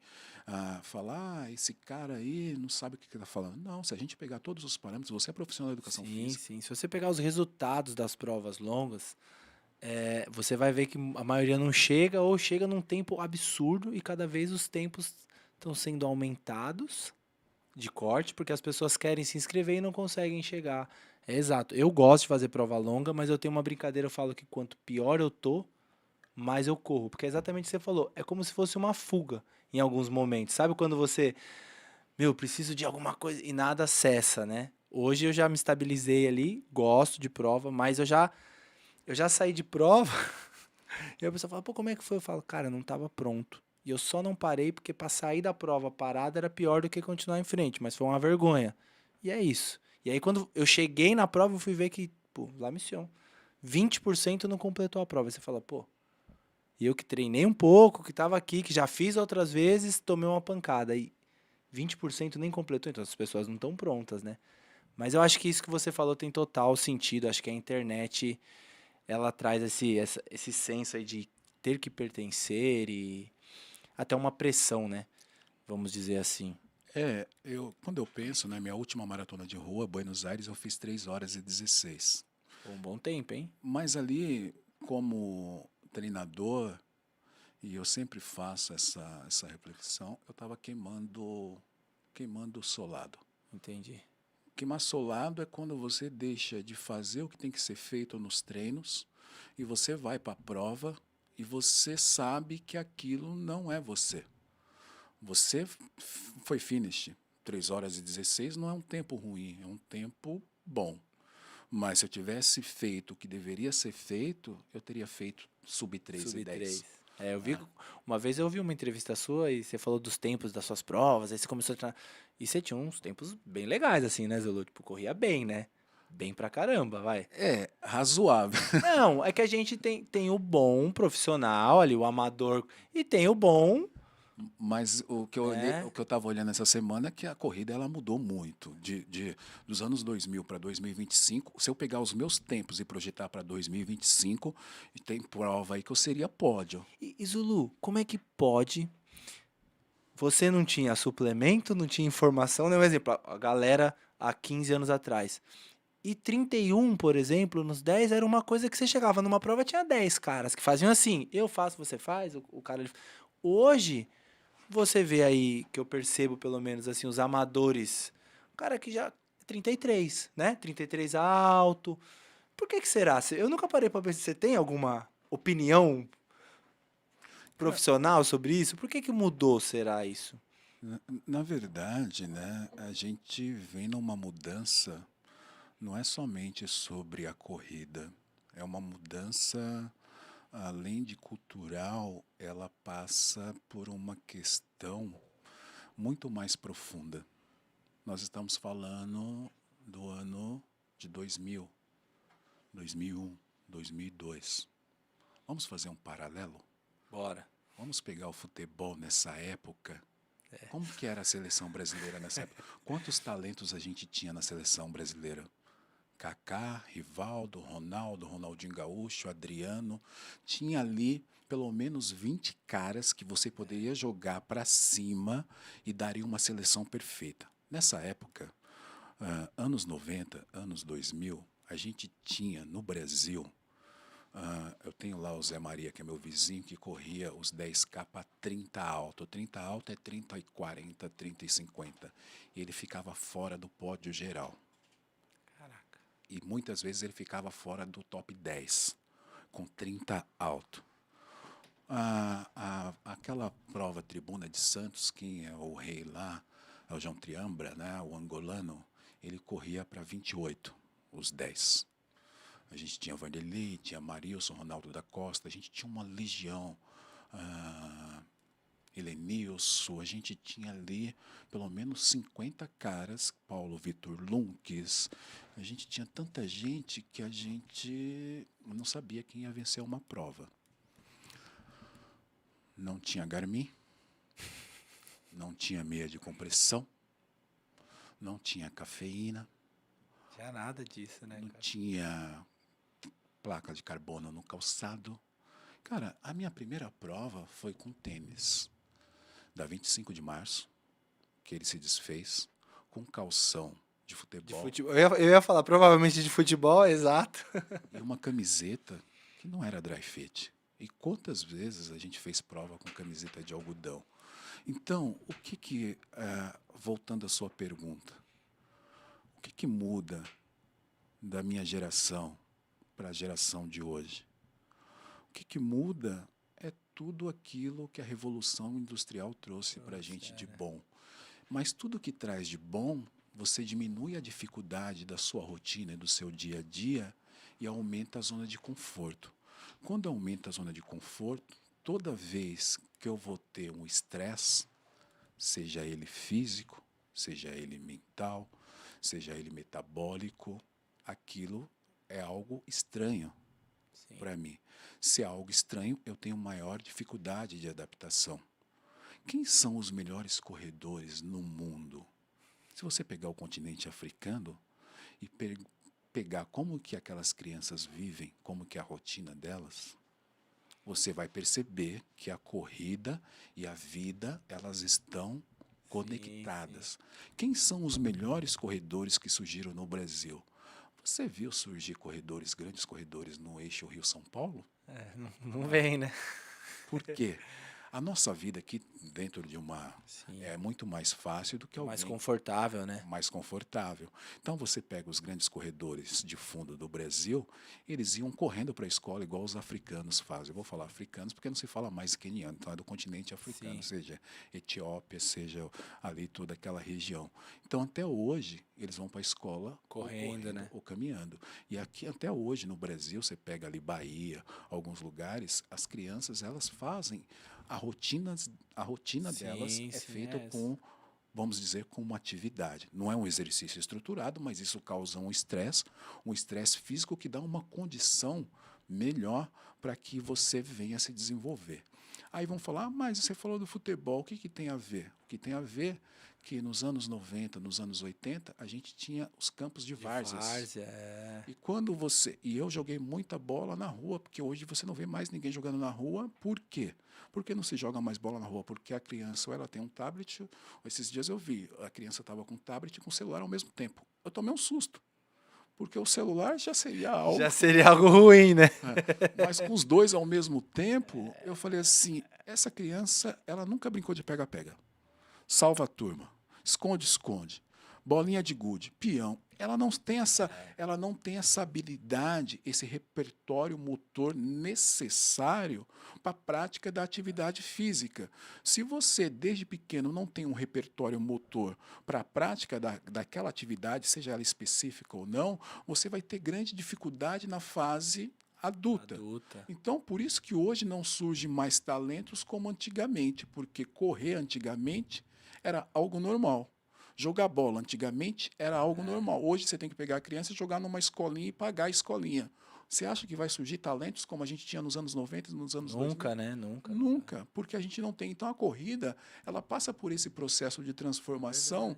falar, esse cara aí não sabe o que está falando. Não, se a gente pegar todos os parâmetros, você é profissional da educação física. Sim. Se você pegar os resultados das provas longas, você vai ver que a maioria não chega ou chega num tempo absurdo, e cada vez os tempos estão sendo aumentados de corte, porque as pessoas querem se inscrever e não conseguem chegar. Exato. Eu gosto de fazer prova longa, mas eu tenho uma brincadeira, eu falo que quanto pior eu tô, mais eu corro. Porque é exatamente o que você falou. É como se fosse uma fuga em alguns momentos. Sabe quando você, preciso de alguma coisa e nada cessa, né? Hoje eu já me estabilizei ali, gosto de prova, mas eu já saí de prova e a pessoa fala, pô, como é que foi? Eu falo, cara, eu não estava pronto. E eu só não parei porque para sair da prova parada era pior do que continuar em frente, mas foi uma vergonha. E é isso. E aí, quando eu cheguei na prova, eu fui ver que, pô, lá missão, 20% não completou a prova. Aí você fala, pô, e eu que treinei um pouco, que tava aqui, que já fiz outras vezes, tomei uma pancada. E 20% nem completou, então as pessoas não estão prontas, né? Mas eu acho que isso que você falou tem total sentido. Acho que a internet, ela traz esse senso aí de ter que pertencer e até uma pressão, né? Vamos dizer assim. Quando eu penso na minha última maratona de rua, Buenos Aires, eu fiz 3 horas e 16. Um bom tempo, hein? Mas ali, como treinador, e eu sempre faço essa reflexão, eu estava queimando o solado. Entendi. Queimar solado é quando você deixa de fazer o que tem que ser feito nos treinos e você vai para a prova e você sabe que aquilo não é você. Você foi finish. 3 horas e 16 não é um tempo ruim, é um tempo bom. Mas se eu tivesse feito o que deveria ser feito, eu teria feito sub 3 e 10. Eu vi, uma vez eu ouvi uma entrevista sua e você falou dos tempos das suas provas, aí você começou a treinar. E você tinha uns tempos bem legais, assim, né, Zulu? Tipo, corria bem, né? Bem pra caramba, vai. É, razoável. Não, é que a gente tem o bom profissional ali, o amador, e tem o bom, Mas o que eu olhei, né? o que eu estava olhando essa semana é que a corrida ela mudou muito. Dos anos 2000 para 2025, se eu pegar os meus tempos e projetar para 2025, tem prova aí que eu seria pódio. E Zulu, como é que pode? Você não tinha suplemento, não tinha informação, né? Um exemplo, a galera há 15 anos atrás. E 31, por exemplo, nos 10 era uma coisa que você chegava numa prova, tinha 10 caras que faziam assim, eu faço, você faz, o cara... Hoje, você vê aí, que eu percebo pelo menos assim, os amadores, o cara que já... 33, né? 33 alto. Por que será? Eu nunca parei pra pensar, você tem alguma opinião Cara, profissional sobre isso? Por que mudou, será isso? na verdade, né, a gente vem numa mudança, não é somente sobre a corrida, é uma mudança, além de cultural, ela passa por uma questão muito mais profunda. Nós estamos falando do ano de 2000, 2001, 2002. Vamos fazer um paralelo? Bora. Vamos pegar o futebol nessa época. Como que era a seleção brasileira nessa época? Quantos talentos a gente tinha na seleção brasileira? Kaká, Rivaldo, Ronaldo, Ronaldinho Gaúcho, Adriano. Tinha ali pelo menos 20 caras que você poderia jogar para cima e daria uma seleção perfeita. Nessa época, anos 90, anos 2000, a gente tinha no Brasil, eu tenho lá o Zé Maria, que é meu vizinho, que corria os 10K para 30 alto. 30 alto é 30 e 40, 30 e 50. E ele ficava fora do pódio geral. Caraca. E muitas vezes ele ficava fora do top 10, com 30 alto. Aquela prova Tribuna de Santos, quem é o rei lá, é o João Triambra, né, o angolano, ele corria para 28, os 10. A gente tinha Vanderlei, tinha Marilson, Ronaldo da Costa, a gente tinha uma legião, Helenilson, a gente tinha ali pelo menos 50 caras, Paulo Vitor Lunques, a gente tinha tanta gente que a gente não sabia quem ia vencer uma prova. Não tinha Garmin, não tinha meia de compressão, não tinha cafeína, Tinha nada disso, né, não cara? tinha placa de carbono no calçado. Cara, a minha primeira prova foi com tênis, da 25 de março, que ele se desfez, com calção de De futebol futebol. Eu ia falar, provavelmente de futebol, exato. e uma camiseta que não era dry fit. E quantas vezes a gente fez prova com camiseta de algodão? Então, voltando à sua pergunta, o que muda da minha geração para a geração de hoje? O que muda é tudo aquilo que a Revolução Industrial trouxe para a gente de bom. Mas tudo que traz de bom, você diminui a dificuldade da sua rotina e do seu dia a dia e aumenta a zona de conforto. Quando aumenta a zona de conforto, toda vez que eu vou ter um estresse, seja ele físico, seja ele mental, seja ele metabólico, aquilo é algo estranho Sim. para mim. Se é algo estranho, eu tenho maior dificuldade de adaptação. Quem são os melhores corredores no mundo? Se você pegar o continente africano e pegar como que aquelas crianças vivem, como que é a rotina delas, você vai perceber que a corrida e a vida, elas estão conectadas. Quem são os melhores corredores que surgiram no Brasil? Você viu surgir corredores, grandes corredores no eixo Rio-São Paulo? Não vem, né? Por quê? A nossa vida aqui dentro de uma Sim. é muito mais fácil do que alguém Mais confortável, né? mais confortável. Então você pega os grandes corredores de fundo do Brasil, eles iam correndo para a escola igual os africanos fazem. Eu vou falar africanos porque não se fala mais queniano, então é do continente africano, Sim. seja Etiópia, seja ali toda aquela região. Então até hoje eles vão para a escola Correndo, né? ou caminhando. E aqui até hoje no Brasil, você pega ali Bahia, alguns lugares, as crianças elas fazem a rotina delas é feita com, vamos dizer, com uma atividade. Não é um exercício estruturado, mas isso causa um estresse físico que dá uma condição melhor para que você venha se desenvolver. Aí vão falar, mas você falou do futebol, o que tem a ver? O que tem a ver que nos anos 90, nos anos 80, a gente tinha os campos de várzeas. Várzea, é. E eu joguei muita bola na rua, porque hoje você não vê mais ninguém jogando na rua. Por quê? Por que não se joga mais bola na rua? Porque a criança, ou ela tem um tablet, esses dias eu vi, a criança estava com um tablet e com um celular ao mesmo tempo. Eu tomei um susto, porque o celular já seria algo... Já seria algo ruim, né? Mas com os dois ao mesmo tempo, eu falei assim, essa criança, ela nunca brincou de pega-pega. Salva a turma, esconde-esconde, bolinha de gude, peão. Ela não tem essa habilidade, esse repertório motor necessário para a prática da atividade física. Se você, desde pequeno, não tem um repertório motor para a prática daquela atividade, seja ela específica ou não, você vai ter grande dificuldade na fase adulta. Então, por isso que hoje não surgem mais talentos como antigamente, porque correr antigamente era algo normal. Jogar bola antigamente era algo normal. Hoje você tem que pegar a criança e jogar numa escolinha e pagar a escolinha. Você acha que vai surgir talentos como a gente tinha nos anos 90, nos anos 2000? Nunca, né? Nunca, porque a gente não tem. Então a corrida, ela passa por esse processo de transformação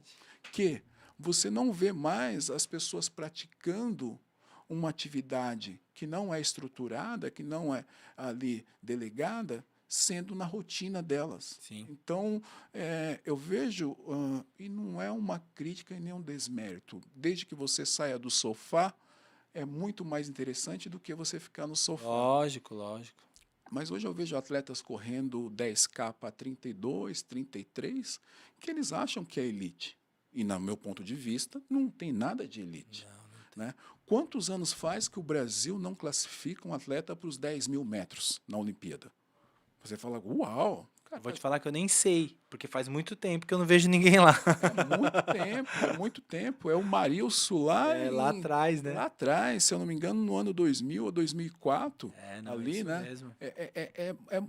que você não vê mais as pessoas praticando uma atividade que não é estruturada, que não é ali delegada, sendo na rotina delas. Sim. Então, eu vejo, e não é uma crítica e nem um desmérito, desde que você saia do sofá, é muito mais interessante do que você ficar no sofá. Lógico. Mas hoje eu vejo atletas correndo 10K para 32, 33, que eles acham que é elite. E, no meu ponto de vista, não tem nada de elite. Né? Quantos anos faz que o Brasil não classifica um atleta para os 10 mil metros na Olimpíada? Você fala, uau! Eu vou te falar que eu nem sei, porque faz muito tempo que eu não vejo ninguém lá. É muito tempo. É o Marilson lá, lá atrás, né? Lá atrás, se eu não me engano, no ano 2000 ou 2004. Ali, isso né? Mesmo.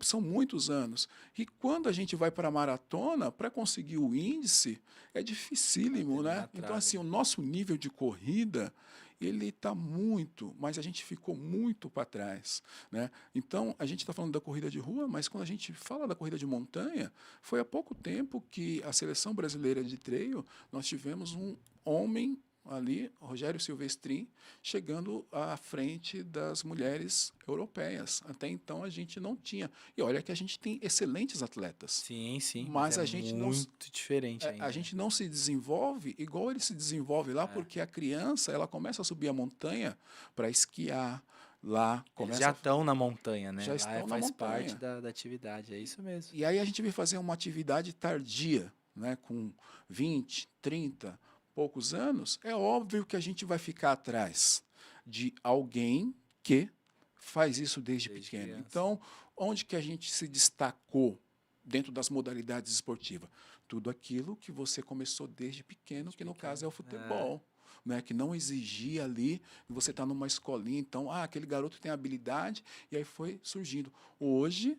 São muitos anos. E quando a gente vai para a maratona, para conseguir o índice, é dificílimo, né? Então, assim, o nosso nível de corrida, ele está muito, mas a gente ficou muito para trás, né? Então, a gente está falando da corrida de rua, mas quando a gente fala da corrida de montanha, foi há pouco tempo que a seleção brasileira de trail, nós tivemos um homem ali, Rogério Silvestrin, chegando à frente das mulheres europeias. Até então a gente não tinha. E olha que a gente tem excelentes atletas. Sim. Mas a gente muito diferente ainda. A gente não se desenvolve igual ele se desenvolve lá, porque a criança, ela começa a subir a montanha para esquiar. Lá Eles já estão na montanha, né? Já lá estão faz na montanha. parte da atividade, é isso mesmo. E aí a gente vai fazer uma atividade tardia, né? Com 20, 30, poucos anos, é óbvio que a gente vai ficar atrás de alguém que faz isso desde pequeno. Criança. Então, onde que a gente se destacou dentro das modalidades esportivas? Tudo aquilo que você começou desde pequeno, que no caso é o futebol. Né, que não exigia ali, você está numa escolinha, então, aquele garoto tem habilidade, e aí foi surgindo. Hoje,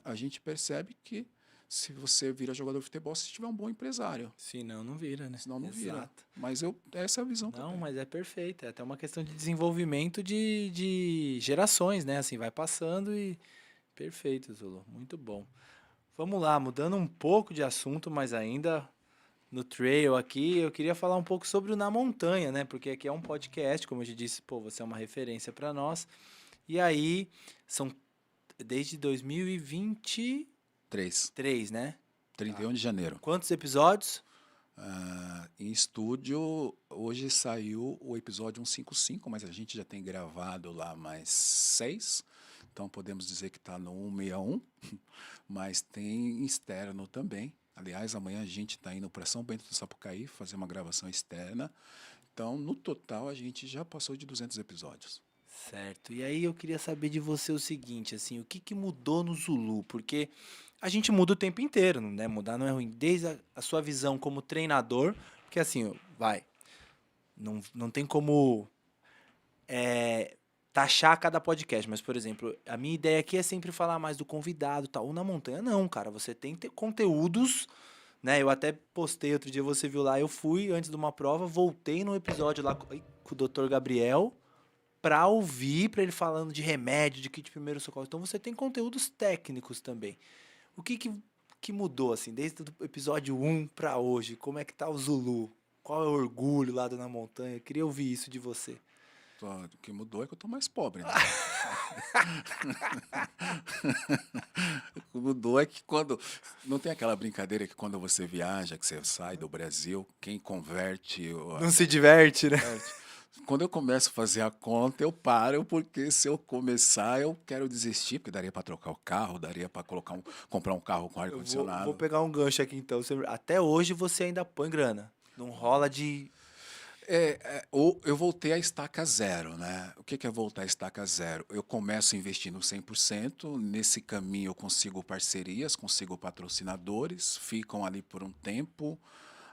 a gente percebe que se você vira jogador de futebol, se tiver um bom empresário. Senão não vira, né? Senão não vira. Exato. Mas essa é a visão que eu Não, tenho. mas é perfeito. É até uma questão de desenvolvimento de gerações, né? Assim, vai passando e. Perfeito, Zulu. Muito bom. Vamos lá, mudando um pouco de assunto, mas ainda no trail aqui, eu queria falar um pouco sobre o Na Montanha, né? Porque aqui é um podcast, como eu te disse, pô, você é uma referência para nós. E aí, são desde 2023, 3, né? 31 de janeiro. Quantos episódios? Em estúdio, hoje saiu o episódio 155, mas a gente já tem gravado lá mais 6. Então podemos dizer que está no 161, mas tem externo também. Aliás, amanhã a gente está indo para São Bento do Sapucaí fazer uma gravação externa. Então, no total, a gente já passou de 200 episódios. Certo. E aí eu queria saber de você o seguinte, assim, o que que mudou no Zulu? Porque a gente muda o tempo inteiro, né? Mudar não é ruim. Desde a sua visão como treinador, porque assim, vai, não tem como taxar cada podcast, mas, por exemplo, a minha ideia aqui é sempre falar mais do convidado e tal. Ou na montanha, não, cara. Você tem que ter conteúdos, né? Eu até postei outro dia, você viu lá, eu fui antes de uma prova, voltei no episódio lá com o Dr. Gabriel pra ouvir, pra ele falando de remédio, de kit de primeiro socorro. Então você tem conteúdos técnicos também. O que mudou, assim, desde o episódio 1 pra hoje? Como é que tá o Zulu? Qual é o orgulho lá do Na Montanha? Eu queria ouvir isso de você. Só o que mudou é que eu tô mais pobre, né? O que mudou é que quando... Não tem aquela brincadeira que quando você viaja, que você sai do Brasil, quem converte... Não se diverte, né? Quando eu começo a fazer a conta, eu paro, porque se eu começar, eu quero desistir, porque daria para trocar o carro, daria para comprar um carro com Eu vou ar-condicionado. pegar um gancho aqui então. Até hoje você ainda põe grana. Não rola de. Ou eu voltei à estaca zero, né? O que é voltar à estaca zero? Eu começo investindo 100%, nesse caminho eu consigo parcerias, consigo patrocinadores, ficam ali por um tempo,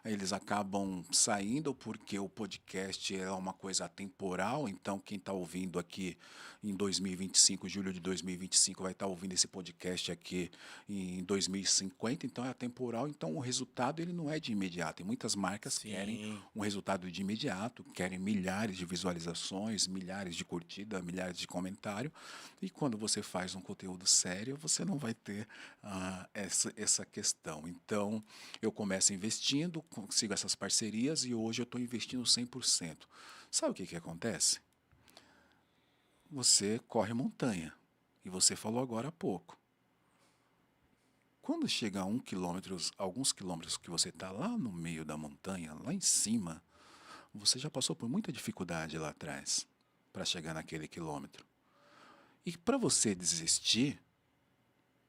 eles acabam saindo porque o podcast é uma coisa atemporal, então quem está ouvindo aqui em 2025, julho de 2025, vai estar ouvindo esse podcast aqui em 2050, então é atemporal, então o resultado ele não é de imediato. E muitas marcas querem um resultado de imediato, querem milhares de visualizações, milhares de curtidas, milhares de comentários, e quando você faz um conteúdo sério, você não vai ter essa questão. Então, eu começo investindo, consigo essas parcerias e hoje eu estou investindo 100%. Sabe o que acontece? Você corre montanha, e você falou agora há pouco. Quando chega a alguns quilômetros que você está lá no meio da montanha, lá em cima, você já passou por muita dificuldade lá atrás para chegar naquele quilômetro. E para você desistir,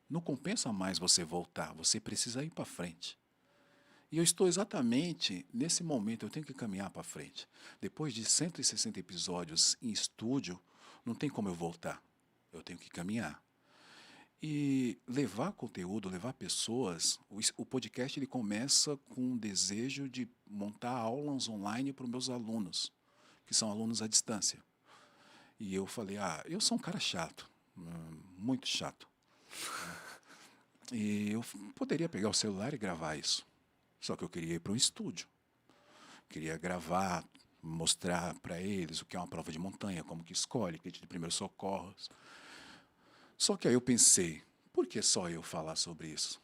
não compensa mais você voltar, você precisa ir para frente. E eu estou exatamente nesse momento, eu tenho que caminhar para frente. Depois de 160 episódios em estúdio, não tem como eu voltar. Eu tenho que caminhar. E levar conteúdo, levar pessoas, o podcast ele começa com um desejo de montar aulas online para os meus alunos, que são alunos à distância. E eu falei, eu sou um cara chato, muito chato. E eu poderia pegar o celular e gravar isso. Só que eu queria ir para um estúdio. Queria gravar, mostrar para eles o que é uma prova de montanha, como que escolhe, kit de primeiros socorros. Só que aí eu pensei, por que só eu falar sobre isso?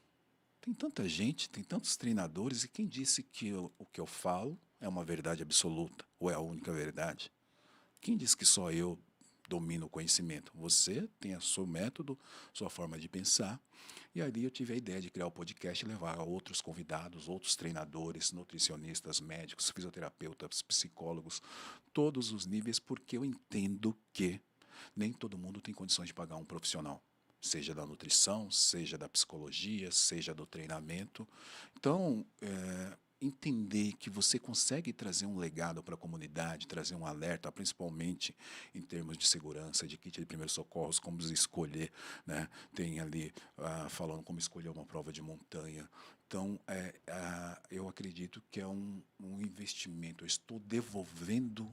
Tem tanta gente, tem tantos treinadores, e quem disse que o que eu falo é uma verdade absoluta, ou é a única verdade? Quem disse que só eu domino o conhecimento? Você tem o seu método, sua forma de pensar. E ali eu tive a ideia de criar o podcast e levar outros convidados, outros treinadores, nutricionistas, médicos, fisioterapeutas, psicólogos, todos os níveis, porque eu entendo que nem todo mundo tem condições de pagar um profissional, seja da nutrição, seja da psicologia, seja do treinamento. Então, entender que você consegue trazer um legado para a comunidade, trazer um alerta, principalmente em termos de segurança, de kit de primeiros socorros, como escolher, né? Tem ali falando como escolher uma prova de montanha. Então, eu acredito que é um investimento. Eu estou devolvendo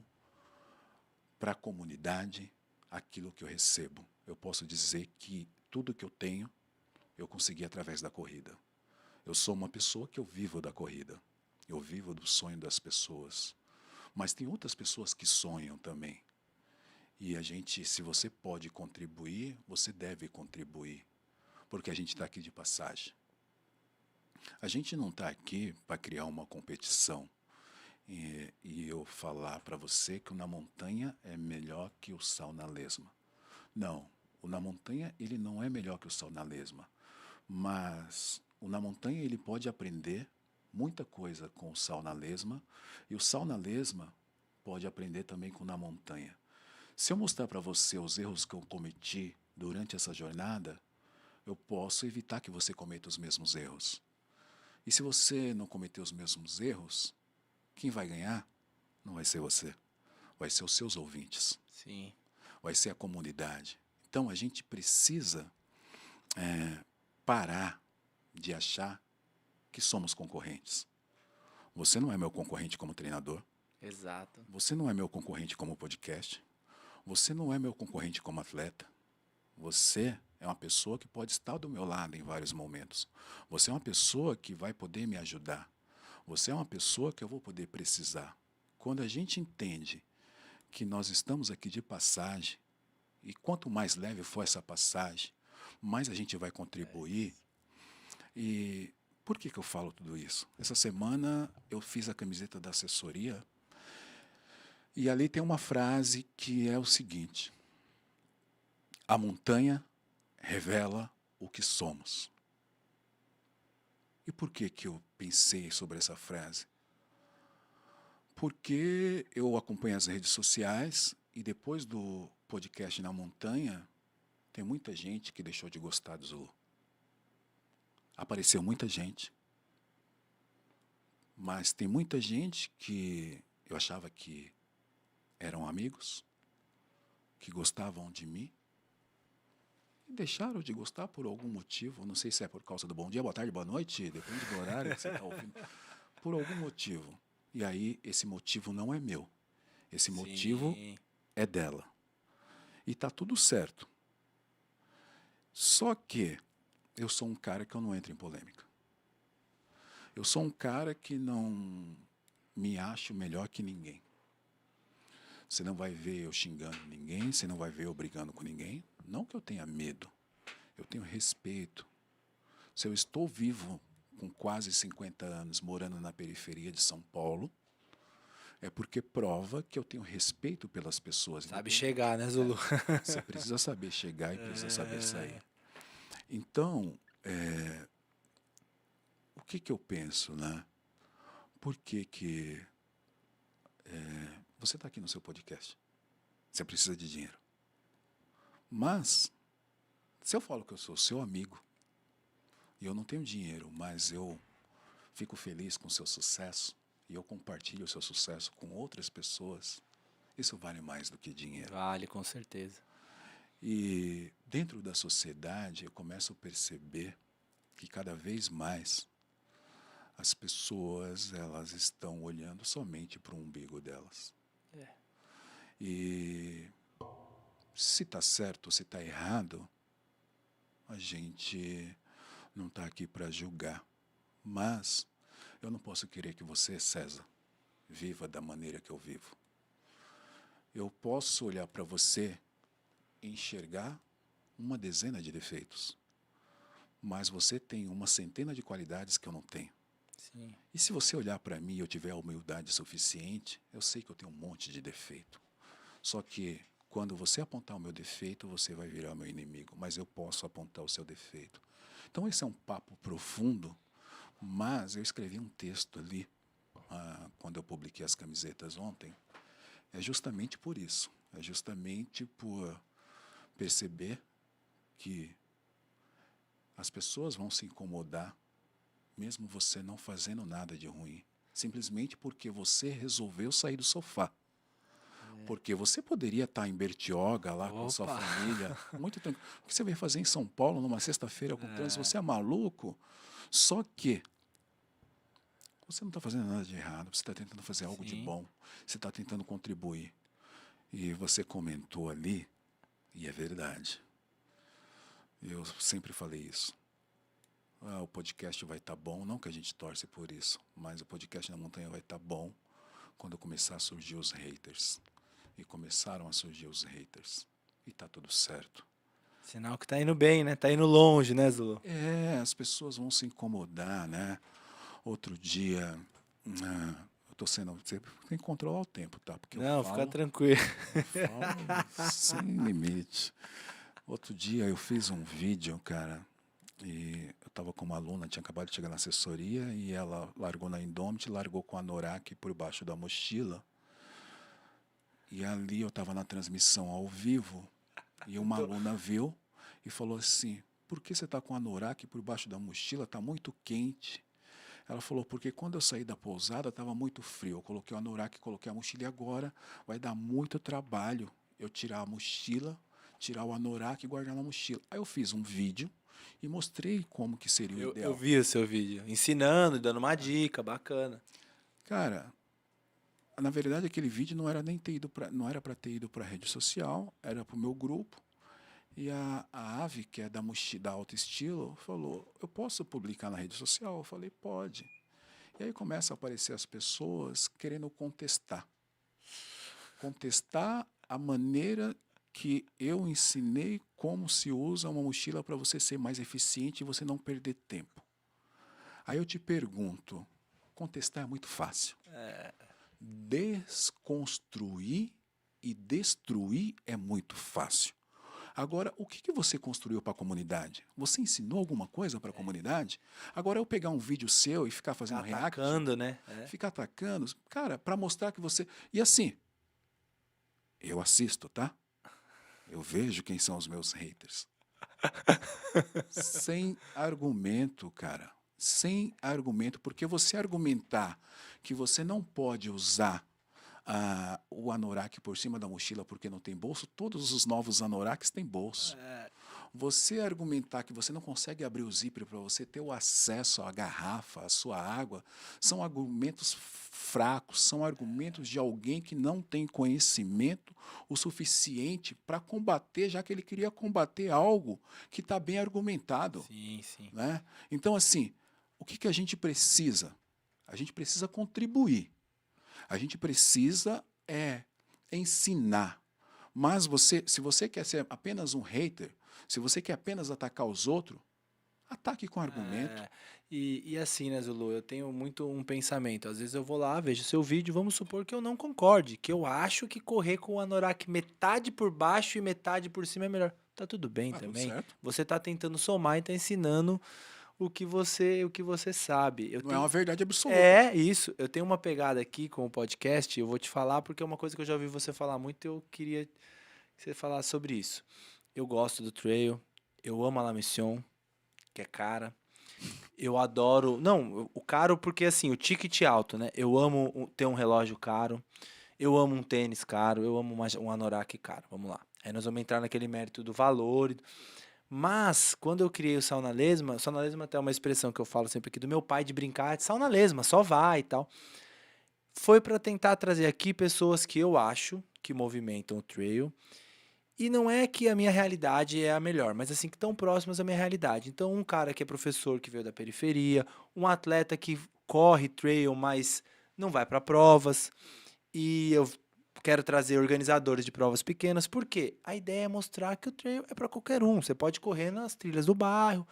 para a comunidade aquilo que eu recebo. Eu posso dizer que tudo que eu tenho, eu consegui através da corrida. Eu sou uma pessoa que eu vivo da corrida. Eu vivo do sonho das pessoas. Mas tem outras pessoas que sonham também. E a gente, se você pode contribuir, você deve contribuir. Porque a gente está aqui de passagem. A gente não está aqui para criar uma competição. E eu falar para você que o Na Montanha é melhor que o Sal na Lesma. Não, o Na Montanha ele não é melhor que o Sal na Lesma. Mas o Na Montanha ele pode aprender muita coisa com o Sal na Lesma. E o Sal na Lesma pode aprender também com o Na Montanha. Se eu mostrar para você os erros que eu cometi durante essa jornada, eu posso evitar que você cometa os mesmos erros. E se você não cometer os mesmos erros, quem vai ganhar não vai ser você, vai ser os seus ouvintes, Sim. vai ser a comunidade. Então a gente precisa parar de achar que somos concorrentes. Você não é meu concorrente como treinador, Exato. você não é meu concorrente como podcast, você não é meu concorrente como atleta. Você é uma pessoa que pode estar do meu lado em vários momentos. Você é uma pessoa que vai poder me ajudar. Você é uma pessoa que eu vou poder precisar. Quando a gente entende que nós estamos aqui de passagem, e quanto mais leve for essa passagem, mais a gente vai contribuir. E por que eu falo tudo isso? Essa semana eu fiz a camiseta da assessoria e ali tem uma frase que é o seguinte: a montanha revela o que somos. E por que eu pensei sobre essa frase? Porque eu acompanho as redes sociais e depois do podcast Na Montanha, tem muita gente que deixou de gostar do Zulu. Apareceu muita gente, mas tem muita gente que eu achava que eram amigos, que gostavam de mim, e deixaram de gostar por algum motivo. Não sei se é por causa do bom dia, boa tarde, boa noite, depende do horário que você está ouvindo. Por algum motivo. E aí, esse motivo não é meu. Esse motivo é dela. E está tudo certo. Só que eu sou um cara que eu não entro em polêmica. Eu sou um cara que não me acho melhor que ninguém. Você não vai ver eu xingando ninguém, você não vai ver eu brigando com ninguém. Não que eu tenha medo, eu tenho respeito. Se eu estou vivo com quase 50 anos, morando na periferia de São Paulo, é porque prova que eu tenho respeito pelas pessoas. Sabe chegar, né, Zulu? Você precisa saber chegar e precisa saber sair. Então, o que eu penso, né? Por que você está aqui no seu podcast? Você precisa de dinheiro. Mas, se eu falo que eu sou seu amigo, e eu não tenho dinheiro, mas eu fico feliz com o seu sucesso, e eu compartilho o seu sucesso com outras pessoas, isso vale mais do que dinheiro. Vale, com certeza. E dentro da sociedade eu começo a perceber que cada vez mais as pessoas elas estão olhando somente para o umbigo delas. E se está certo ou se está errado, a gente não está aqui para julgar. Mas eu não posso querer que você, César, viva da maneira que eu vivo. Eu posso olhar para você e enxergar uma dezena de defeitos, mas você tem uma centena de qualidades que eu não tenho. Sim. E se você olhar para mim e eu tiver a humildade suficiente, eu sei que eu tenho um monte de defeito. Só que quando você apontar o meu defeito, você vai virar meu inimigo, mas eu posso apontar o seu defeito. Então esse é um papo profundo, mas eu escrevi um texto ali, quando eu publiquei as camisetas ontem, é justamente por isso. É justamente por perceber que as pessoas vão se incomodar, mesmo você não fazendo nada de ruim, simplesmente porque você resolveu sair do sofá. Porque você poderia estar em Bertioga, lá com sua família, muito tranquilo. O que você veio fazer em São Paulo, numa sexta-feira com trânsito? Você é maluco? Só que você não está fazendo nada de errado, você está tentando fazer algo de bom, você está tentando contribuir. E você comentou ali, e é verdade, eu sempre falei isso, o podcast vai estar bom, não que a gente torce por isso, mas o podcast na montanha vai estar bom quando começar a surgir os haters. E começaram a surgir os haters. E tá tudo certo. Sinal que tá indo bem, né? Tá indo longe, né, Zulu? As pessoas vão se incomodar, né? Outro dia, eu tô sendo... Você tem que controlar o tempo, tá? Porque Não, fica tranquilo. eu falo sem limite. Outro dia eu fiz um vídeo, cara, e eu tava com uma aluna, tinha acabado de chegar na assessoria, e ela largou na Indomit, largou com a Anorak por baixo da mochila. E ali eu estava na transmissão ao vivo, e uma aluna viu e falou assim, por que você está com a Anorak por baixo da mochila? Está muito quente. Ela falou, porque quando eu saí da pousada estava muito frio. Eu coloquei o Anorak, coloquei a mochila e agora vai dar muito trabalho eu tirar a mochila, tirar o Anorak e guardar na mochila. Aí eu fiz um vídeo e mostrei como que seria o ideal. Eu vi o seu vídeo, ensinando, dando uma dica, bacana. Cara, na verdade aquele vídeo não era nem ter ido pra, não era para ter ido para a rede social, era para o meu grupo. E a Ave, que é da Alto Estilo, falou, eu posso publicar na rede social? Eu falei, pode. E aí começa a aparecer as pessoas querendo contestar. Contestar a maneira que eu ensinei como se usa uma mochila para você ser mais eficiente e você não perder tempo. Aí eu te pergunto, contestar é muito fácil. Desconstruir e destruir é muito fácil. Agora, o que você construiu para a comunidade? Você ensinou alguma coisa para a comunidade? Agora, eu pegar um vídeo seu e ficar fazendo react... Atacando, né? Ficar atacando, cara, para mostrar que você... E assim, eu assisto, tá? Eu vejo quem são os meus haters. Sem argumento, cara. Sem argumento, porque você argumentar que você não pode usar o anorak por cima da mochila porque não tem bolso, todos os novos anoraks têm bolso. Você argumentar que você não consegue abrir o zíper para você ter o acesso à garrafa, à sua água, são argumentos fracos, são argumentos de alguém que não tem conhecimento o suficiente para combater, já que ele queria combater algo que está bem argumentado. Sim, sim. Né? Então, assim, o que a gente precisa? A gente precisa contribuir. A gente precisa ensinar. Mas se você quer ser apenas um hater, se você quer apenas atacar os outros, ataque com argumento. E assim, né, Zulu, eu tenho muito um pensamento. Às vezes eu vou lá, vejo seu vídeo, vamos supor que eu não concorde, que eu acho que correr com o anorak metade por baixo e metade por cima é melhor. Tá tudo bem também. Tudo certo. Você tá tentando somar e tá ensinando o que você sabe. Não é uma verdade absoluta. É isso. Eu tenho uma pegada aqui com o podcast, eu vou te falar porque é uma coisa que eu já ouvi você falar muito e eu queria que você falasse sobre isso. Eu gosto do trail, eu amo a La Mission, que é cara. Eu adoro... Não, o caro porque, assim, o ticket alto, né? Eu amo ter um relógio caro, eu amo um tênis caro, eu amo um anorak caro. Vamos lá. Aí nós vamos entrar naquele mérito do valor. Mas, quando eu criei o sauna lesma até é uma expressão que eu falo sempre aqui do meu pai de brincar, de sauna lesma, só vai e tal. Foi para tentar trazer aqui pessoas que eu acho que movimentam o trail. E não é que a minha realidade é a melhor, mas assim, que estão próximas à minha realidade. Então, um cara que é professor, que veio da periferia, um atleta que corre trail, mas não vai para provas. E eu quero trazer organizadores de provas pequenas, porque a ideia é mostrar que o trail é para qualquer um. Você pode correr nas trilhas do bairro,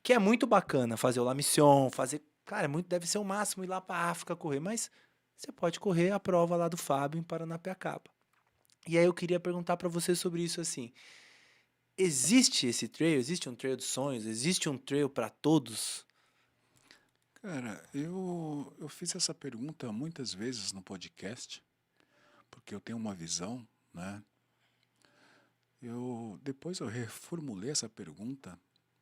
que é muito bacana fazer o La Mission, fazer... Cara, deve ser o máximo ir lá para a África correr, mas você pode correr a prova lá do Fábio em Paranapiacaba. E aí eu queria perguntar para você sobre isso assim. Existe esse trail? Existe um trail dos sonhos? Existe um trail para todos? Cara, eu fiz essa pergunta muitas vezes no podcast, porque eu tenho uma visão, né? Depois eu reformulei essa pergunta,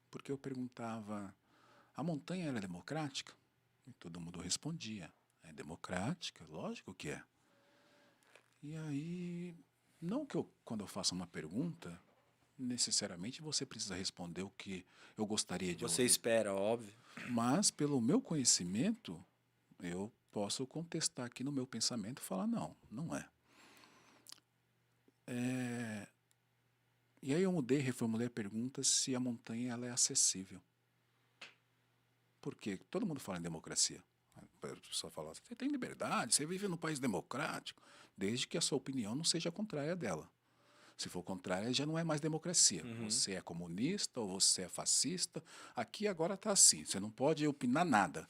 porque eu perguntava, a montanha ela é democrática? E todo mundo respondia, é democrática, lógico que é. E aí, não que quando eu faço uma pergunta, necessariamente você precisa responder o que eu gostaria de ouvir. Você espera, óbvio. Mas, pelo meu conhecimento, eu posso contestar aqui no meu pensamento e falar, não é. E aí eu reformulei a pergunta se a montanha ela é acessível. Porque todo mundo fala em democracia. A pessoa fala, você tem liberdade, você vive num país democrático, desde que a sua opinião não seja contrária dela. Se for contrária, já não é mais democracia. Você é comunista ou você é fascista. Aqui agora está assim, você não pode opinar nada.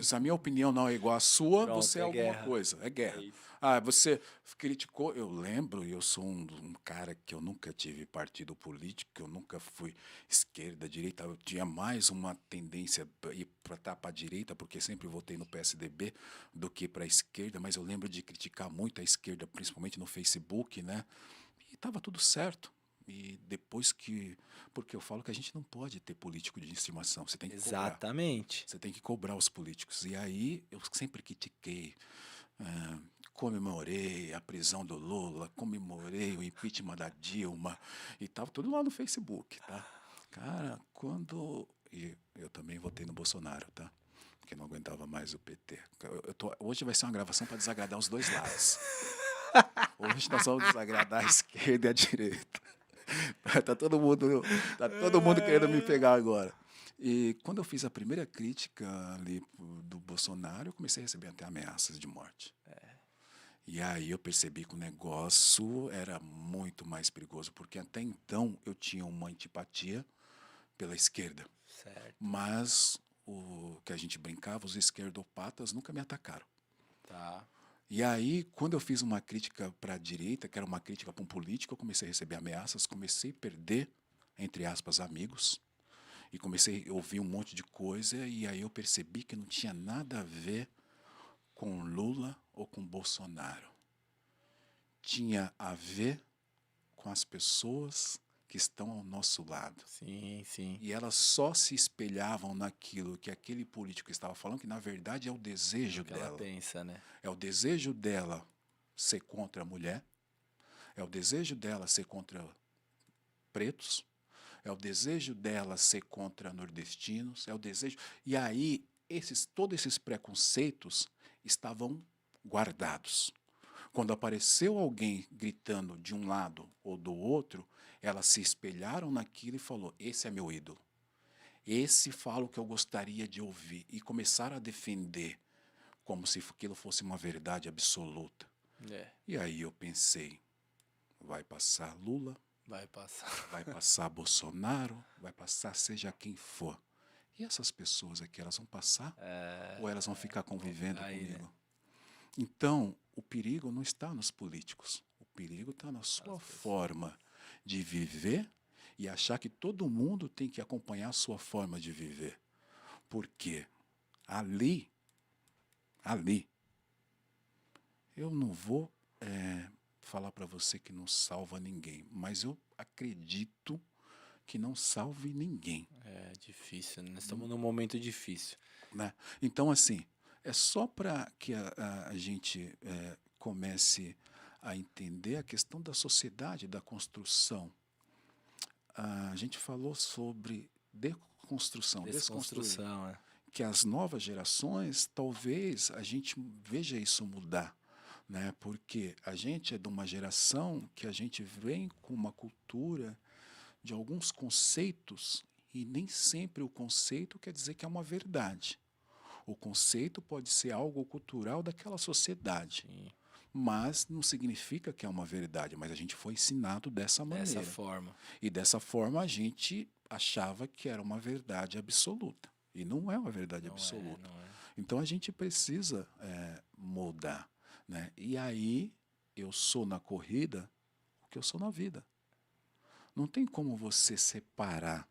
Se a minha opinião não é igual à sua, Pronto, você é é alguma guerra. coisa. É guerra. É isso. Você criticou, eu lembro, eu sou um cara que eu nunca tive partido político, eu nunca fui esquerda, direita, eu tinha mais uma tendência para ir para a direita, porque sempre votei no PSDB do que para a esquerda, mas eu lembro de criticar muito a esquerda, principalmente no Facebook, né? E estava tudo certo. E depois que... Porque eu falo que a gente não pode ter político de estimação, você tem que cobrar. Exatamente. Você tem que cobrar os políticos. E aí eu sempre critiquei, comemorei a prisão do Lula, comemorei o impeachment da Dilma, e estava tudo lá no Facebook, tá? Cara, e eu também votei no Bolsonaro, tá? Porque não aguentava mais o PT. Hoje vai ser uma gravação para desagradar os dois lados. Hoje nós vamos desagradar a esquerda e a direita. Tá todo mundo querendo me pegar agora. E quando eu fiz a primeira crítica ali do Bolsonaro, eu comecei a receber até ameaças de morte. E aí eu percebi que o negócio era muito mais perigoso, porque até então eu tinha uma antipatia pela esquerda. Certo. Mas o que a gente brincava, os esquerdopatas nunca me atacaram. Tá. E aí, quando eu fiz uma crítica para a direita, que era uma crítica para um político, eu comecei a receber ameaças, comecei a perder, entre aspas, amigos, e comecei a ouvir um monte de coisa, e aí eu percebi que não tinha nada a ver com Lula ou com Bolsonaro. Tinha a ver com as pessoas que estão ao nosso lado. Sim, sim. E elas só se espelhavam naquilo que aquele político estava falando, que na verdade é o desejo O que ela dela. pensa, né? É o desejo dela ser contra a mulher, é o desejo dela ser contra pretos, é o desejo dela ser contra nordestinos, é o desejo... E aí, todos esses preconceitos estavam guardados. Quando apareceu alguém gritando de um lado ou do outro, elas se espelharam naquilo e falou, esse é meu ídolo. Esse fala o que eu gostaria de ouvir. E começaram a defender como se aquilo fosse uma verdade absoluta. E aí eu pensei, vai passar Lula, Vai passar. vai passar Bolsonaro, vai passar seja quem for. E essas pessoas aqui, elas vão passar? Ou elas vão ficar convivendo aí, comigo? né? Então, o perigo não está nos políticos. O perigo está na sua forma de viver e achar que todo mundo tem que acompanhar a sua forma de viver. Porque ali, eu não vou falar para você que não salva ninguém, mas eu acredito que não salve ninguém. É difícil, né? Nós estamos num momento difícil. Né? Então, assim, é só para que a gente comece a entender a questão da sociedade, da construção. A gente falou sobre desconstrução, Desconstrução, é. que as novas gerações, talvez a gente veja isso mudar, né? Porque a gente é de uma geração que a gente vem com uma cultura de alguns conceitos e nem sempre o conceito quer dizer que é uma verdade. O conceito pode ser algo cultural daquela sociedade, Sim. mas não significa que é uma verdade, mas a gente foi ensinado dessa maneira. Dessa forma. E dessa forma a gente achava que era uma verdade absoluta. E não é uma verdade absoluta. Não é. Então a gente precisa mudar. Né? E aí eu sou na corrida o que eu sou na vida. Não tem como você separar.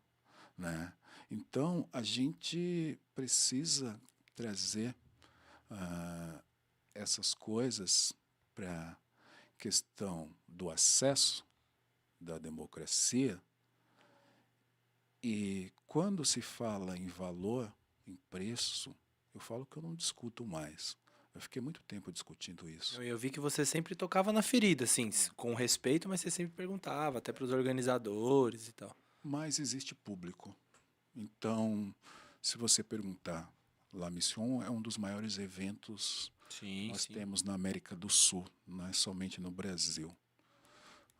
Né? Então a gente precisa trazer essas coisas para a questão do acesso da democracia. E quando se fala em valor, em preço, eu falo que eu não discuto mais. Eu fiquei muito tempo discutindo isso. Eu vi que você sempre tocava na ferida, assim, com respeito, mas você sempre perguntava, até para os organizadores e tal. Mas existe público. Então, se você perguntar, La Mission é um dos maiores eventos que nós temos na América do Sul, não é somente no Brasil.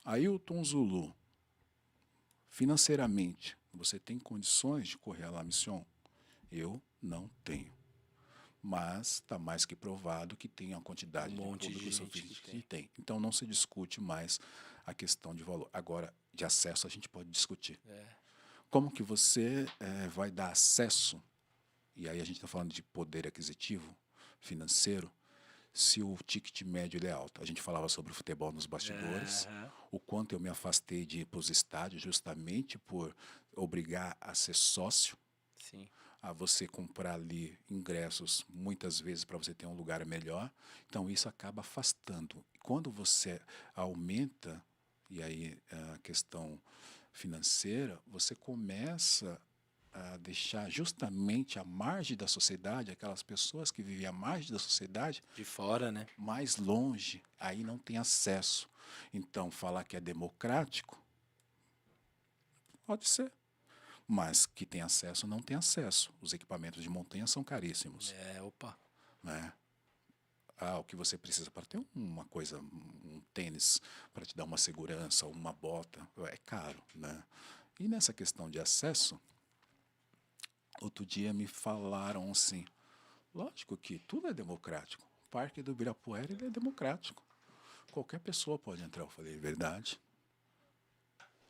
Ailton Zulu, financeiramente, você tem condições de correr a La Mission? Eu Não tenho. Mas está mais que provado que tem uma quantidade Um monte de de público gente suficiente que que tem. Então não se discute mais a questão de valor. Agora, de acesso a gente pode discutir. Como que você vai dar acesso, e aí a gente está falando de poder aquisitivo, financeiro, se o ticket médio ele é alto. A gente falava sobre o futebol nos bastidores, o quanto eu me afastei de ir para os estádios justamente por obrigar a ser sócio, Sim. a você comprar ali ingressos muitas vezes para você ter um lugar melhor. Então isso acaba afastando. Quando você aumenta, e aí a questão financeira, você começa a deixar justamente a margem da sociedade, aquelas pessoas que vivem à margem da sociedade, De fora, né? mais longe, aí não tem acesso. Então, falar que é democrático, pode ser. Mas que tem acesso, não tem acesso. Os equipamentos de montanha são caríssimos. Opa. Né? O que você precisa para ter uma coisa, um tênis, para te dar uma segurança, uma bota, é caro. Né? E nessa questão de acesso, outro dia me falaram assim, lógico que tudo é democrático. O Parque do Ibirapuera ele é democrático. Qualquer pessoa pode entrar. Eu falei, verdade.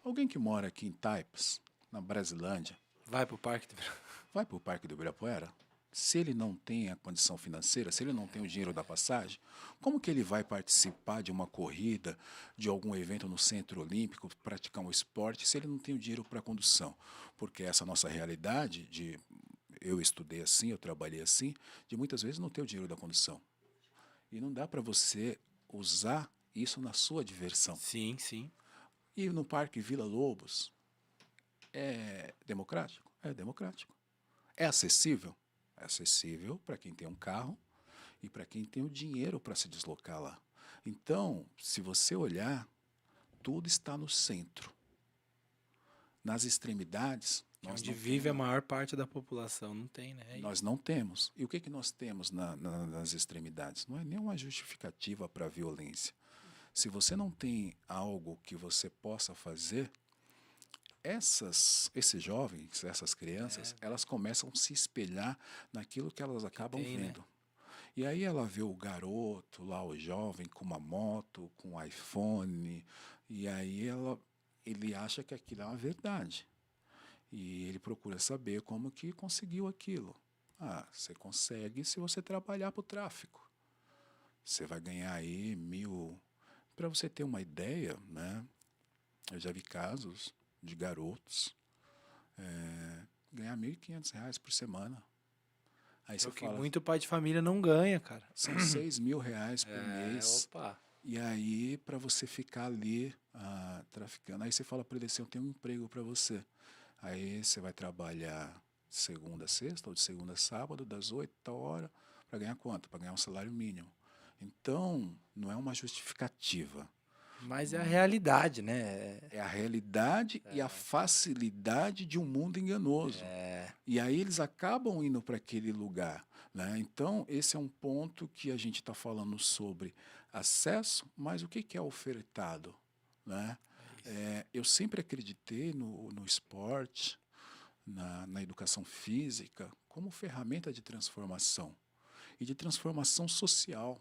Alguém que mora aqui em Taipas, na Brasilândia, Vai pro parque. vai para o Parque do Ibirapuera? Se ele não tem a condição financeira, se ele não tem o dinheiro da passagem, como que ele vai participar de uma corrida, de algum evento no Centro Olímpico, praticar um esporte, se ele não tem o dinheiro para a condução? Porque essa nossa realidade de eu estudei assim, eu trabalhei assim, de muitas vezes não ter o dinheiro da condução. E não dá para você usar isso na sua diversão. Sim, sim. E no Parque Vila Lobos, é democrático? É democrático. É acessível? É acessível para quem tem um carro e para quem tem o dinheiro para se deslocar lá. Então, se você olhar, tudo está no centro. Nas extremidades, nós Onde não vive a temos. maior parte da população, não tem, né? Nós não temos. E o que nós temos nas extremidades? Não é nenhuma justificativa para a violência. Se você não tem algo que você possa fazer, esses jovens, essas crianças, elas começam a se espelhar naquilo que elas acabam tem, né? vendo. E aí ela vê o garoto lá, o jovem, com uma moto, com um iPhone, e aí ele acha que aquilo é uma verdade. E ele procura saber como que conseguiu aquilo. Você consegue se você trabalhar para o tráfico. Você vai ganhar aí 1.000. Para você ter uma ideia, né? Eu já vi casos de garotos ganhar R$ 1.500 por semana. Aí você fala, Muito pai de família não ganha, cara. são R$ 6.000 por mês. Opa. E aí, para você ficar ali traficando, aí você fala para ele assim, eu tenho um emprego para você. Aí você vai trabalhar de segunda a sexta ou de segunda a sábado, das 8 horas, para ganhar quanto? Para ganhar um salário mínimo. Então, não é uma justificativa. Mas é a realidade, né? É a realidade e a facilidade de um mundo enganoso. E aí eles acabam indo para aquele lugar. Né? Então, esse é um ponto que a gente está falando sobre acesso, mas o que é ofertado? Né? Eu sempre acreditei no esporte, na educação física, como ferramenta de transformação e de transformação social.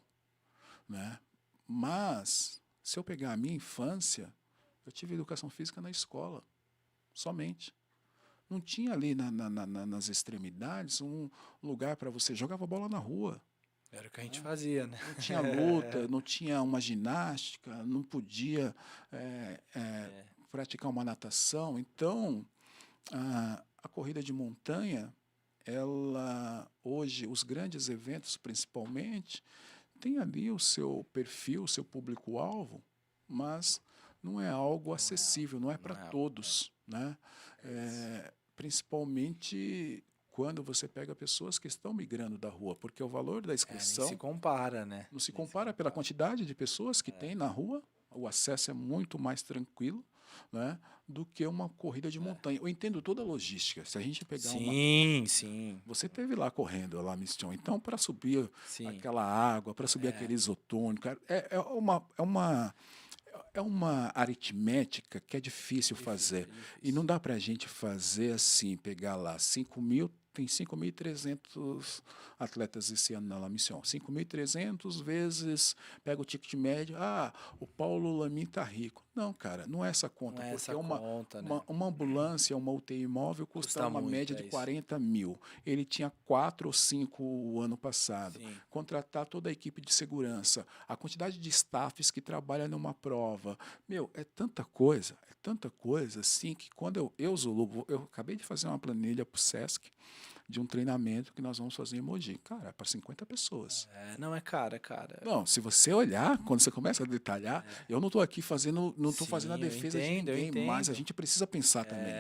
Né? Mas, se eu pegar a minha infância, eu tive educação física na escola, somente. Não tinha ali nas extremidades um lugar para você. Jogava bola na rua. Era o que a gente fazia, né? Não tinha luta, não tinha uma ginástica, não podia praticar uma natação. Então, a corrida de montanha, ela hoje, os grandes eventos principalmente, tem ali o seu perfil, o seu público-alvo, mas não é algo acessível, não é para todos. Né? Principalmente quando você pega pessoas que estão migrando da rua, porque o valor da inscrição... nem se compara, né? Não se compara pela quantidade de pessoas que tem na rua, o acesso é muito mais tranquilo, né, do que uma corrida de montanha. Eu entendo toda a logística. Se a gente pegar Sim. Você esteve lá correndo, lá, Mission. Então, para subir aquela água, para subir aquele isotônico, é uma aritmética que é difícil fazer. E não dá para a gente fazer assim, pegar lá 5.000 tem 5.300 atletas esse ano na La Mission. 5.300 vezes, pega o ticket médio, o Paulo Lamin tá rico. Não, cara, não é essa conta, Não é porque essa conta, né? uma ambulância, uma UTI móvel custa uma muito, média é de isso. 40 mil. Ele tinha 4 ou 5 o ano passado. Sim. Contratar toda a equipe de segurança, a quantidade de staffs que trabalha numa prova. Meu, é tanta coisa, assim, que quando Zulu, eu acabei de fazer uma planilha pro Sesc de um treinamento que nós vamos fazer em Mogi. Cara, é para 50 pessoas. Não é cara. Não, se você olhar, quando você começa a detalhar, eu não estou aqui fazendo, não estou fazendo a defesa de ninguém, mas a gente precisa pensar também.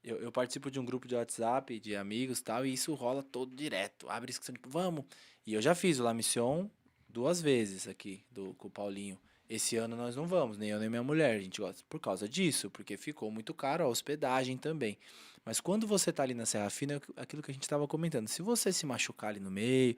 Eu participo de um grupo de WhatsApp de amigos e tal, e isso rola todo direto. Abre inscrição, tipo, vamos. E eu já fiz o La Mission 2 vezes aqui com o Paulinho. Esse ano nós não vamos, nem eu nem minha mulher. A gente gosta por causa disso, porque ficou muito caro a hospedagem também. Mas quando você tá ali na Serra Fina, é aquilo que a gente estava comentando. Se você se machucar ali no meio,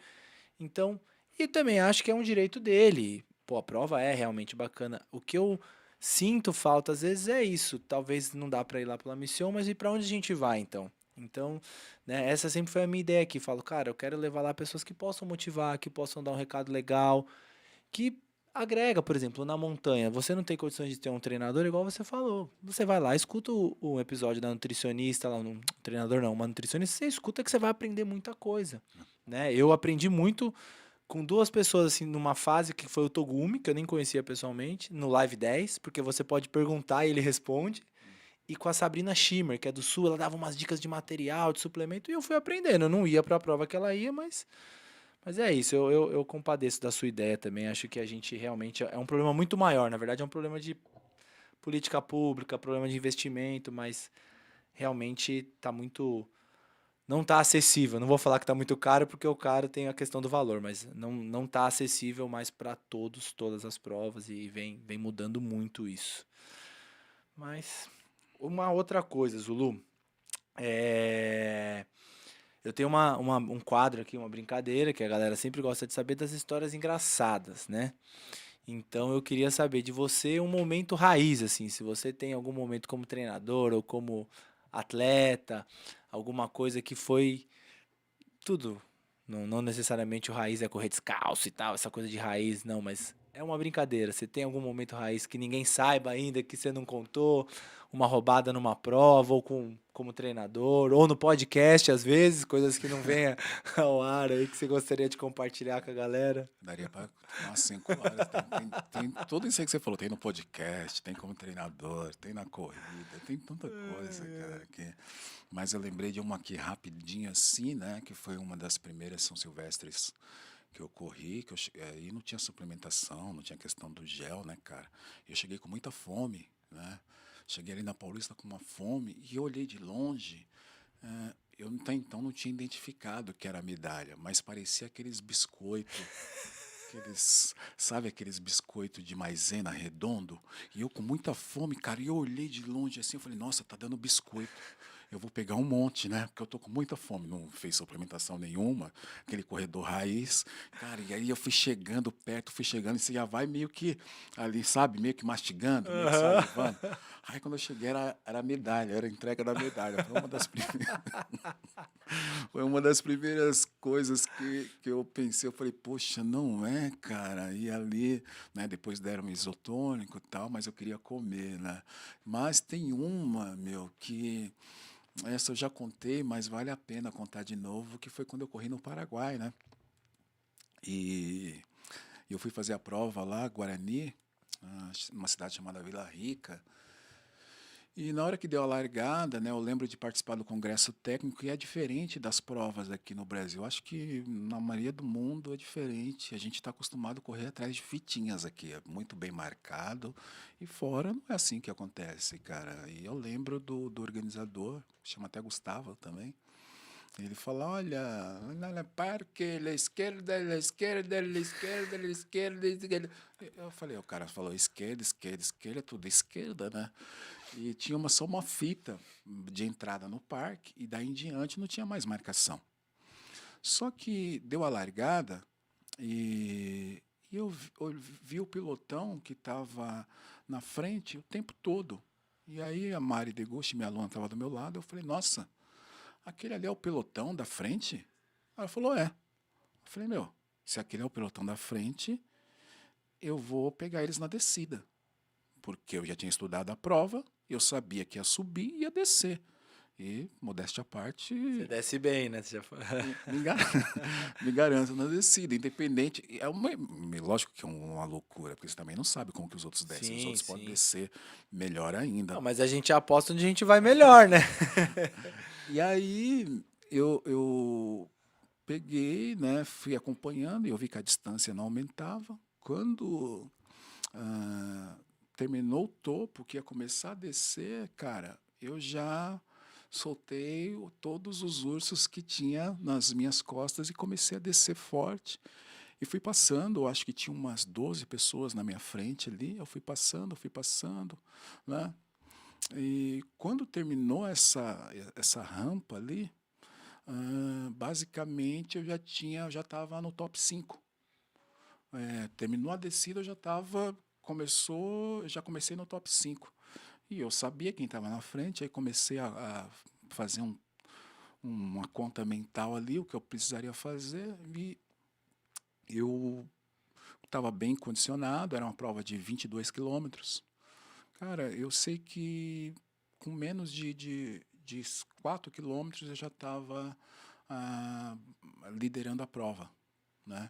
então. E também acho que é um direito dele. Pô, a prova é realmente bacana. O que eu sinto falta às vezes é isso. Talvez não dá para ir lá pela missão, mas e para onde a gente vai então? Então, né, essa sempre foi a minha ideia aqui. Falo, cara, eu quero levar lá pessoas que possam motivar, que possam dar um recado legal, que agrega, por exemplo, na montanha. Você não tem condições de ter um treinador, igual você falou. Você vai lá, escuta o episódio da nutricionista, lá, um treinador não, uma nutricionista, você escuta que você vai aprender muita coisa. Né? Eu aprendi muito com 2 pessoas, assim, numa fase que foi o Togumi, que eu nem conhecia pessoalmente, no Live 10, porque você pode perguntar e ele responde. E com a Sabrina Schimmer, que é do Sul, ela dava umas dicas de material, de suplemento, e eu fui aprendendo. Eu não ia para a prova que ela ia, mas é isso. Eu compadeço da sua ideia também. Acho que a gente realmente é um problema muito maior. Na verdade, é um problema de política pública, problema de investimento, mas realmente está muito. Não está acessível. Não vou falar que está muito caro, porque o caro tem a questão do valor, mas não está acessível mais para todas as provas, e vem mudando muito isso. Mas uma outra coisa, Zulu, eu tenho um quadro aqui, uma brincadeira, que a galera sempre gosta de saber das histórias engraçadas, né? Então eu queria saber de você um momento raiz, assim, se você tem algum momento como treinador ou como atleta, alguma coisa que foi tudo. Não necessariamente o raiz é correr descalço e tal, essa coisa de raiz, não, mas é uma brincadeira. Você tem algum momento raiz que ninguém saiba ainda, que você não contou, uma roubada numa prova, ou como treinador, ou no podcast, às vezes, coisas que não venham ao ar aí, que você gostaria de compartilhar com a galera? Daria para umas 5 horas. Tem tudo isso aí que você falou. Tem no podcast, tem como treinador, tem na corrida, tem tanta coisa, cara. Mas eu lembrei de uma aqui rapidinho assim, né? Que foi uma das primeiras São Silvestres que eu corri, aí não tinha suplementação, não tinha questão do gel, né, cara? Eu cheguei com muita fome, né? Cheguei ali na Paulista com uma fome e eu olhei de longe. Eu até então não tinha identificado que era a medalha, mas parecia aqueles biscoitos, sabe aqueles biscoitos de maisena redondo? E eu com muita fome, cara, e eu olhei de longe assim, eu falei, nossa, tá dando biscoito. Eu vou pegar um monte, né? Porque eu tô com muita fome. Não fez suplementação nenhuma, aquele corredor raiz. Cara, e aí eu fui chegando perto, e você já vai meio que ali, sabe? Meio que mastigando, meio que salivando. Aí quando eu cheguei era a medalha, era a entrega da medalha. Foi uma das primeiras coisas que eu pensei. Eu falei, poxa, não é, cara? E ali, né? Depois deram isotônico e tal, mas eu queria comer, né? Mas tem uma, meu, que... Essa eu já contei, mas vale a pena contar de novo, que foi quando eu corri no Paraguai, né? E eu fui fazer a prova lá, Guarani, numa cidade chamada Vila Rica. E na hora que deu a largada, né, eu lembro de participar do congresso técnico, e é diferente das provas aqui no Brasil. Acho que na maioria do mundo é diferente. A gente está acostumado a correr atrás de fitinhas aqui, é muito bem marcado. E fora não é assim que acontece, cara. E eu lembro do organizador, chama até Gustavo também. Ele fala, olha, parque, a esquerda, a esquerda, a esquerda, a esquerda, a esquerda. Eu falei, o cara falou esquerda, esquerda, esquerda, é tudo esquerda, né? E tinha só uma fita de entrada no parque, e daí em diante não tinha mais marcação. Só que deu a largada e eu vi o pilotão que estava na frente o tempo todo. E aí a Mari Deguchi, minha aluna, estava do meu lado, eu falei, nossa, aquele ali é o pelotão da frente? Ela falou, é. Eu falei, meu, se aquele é o pelotão da frente, eu vou pegar eles na descida. Porque eu já tinha estudado a prova, eu sabia que ia subir e ia descer. E, modéstia à parte, Você desce bem, né? Você já... me, gar- me garanto na descida, independente. Lógico que é uma loucura, porque você também não sabe como que os outros descem. Os Sim, outros podem sim. descer melhor ainda. Não, mas a gente aposta onde a gente vai melhor, né? E aí eu peguei, né, fui acompanhando e eu vi que a distância não aumentava. Quando ah, terminou o topo, que ia começar a descer, cara, eu já soltei todos os ursos que tinha nas minhas costas e comecei a descer forte. E fui passando, eu acho que tinha umas 12 pessoas na minha frente ali, eu fui passando, né? E quando terminou essa rampa ali, basicamente eu já estava no top 5. Terminou a descida, já comecei no top 5. E eu sabia quem estava na frente, aí comecei a fazer uma conta mental ali, o que eu precisaria fazer, e eu estava bem condicionado, era uma prova de 22 quilômetros. Cara, eu sei que com menos de 4 quilômetros eu já estava liderando a prova, né?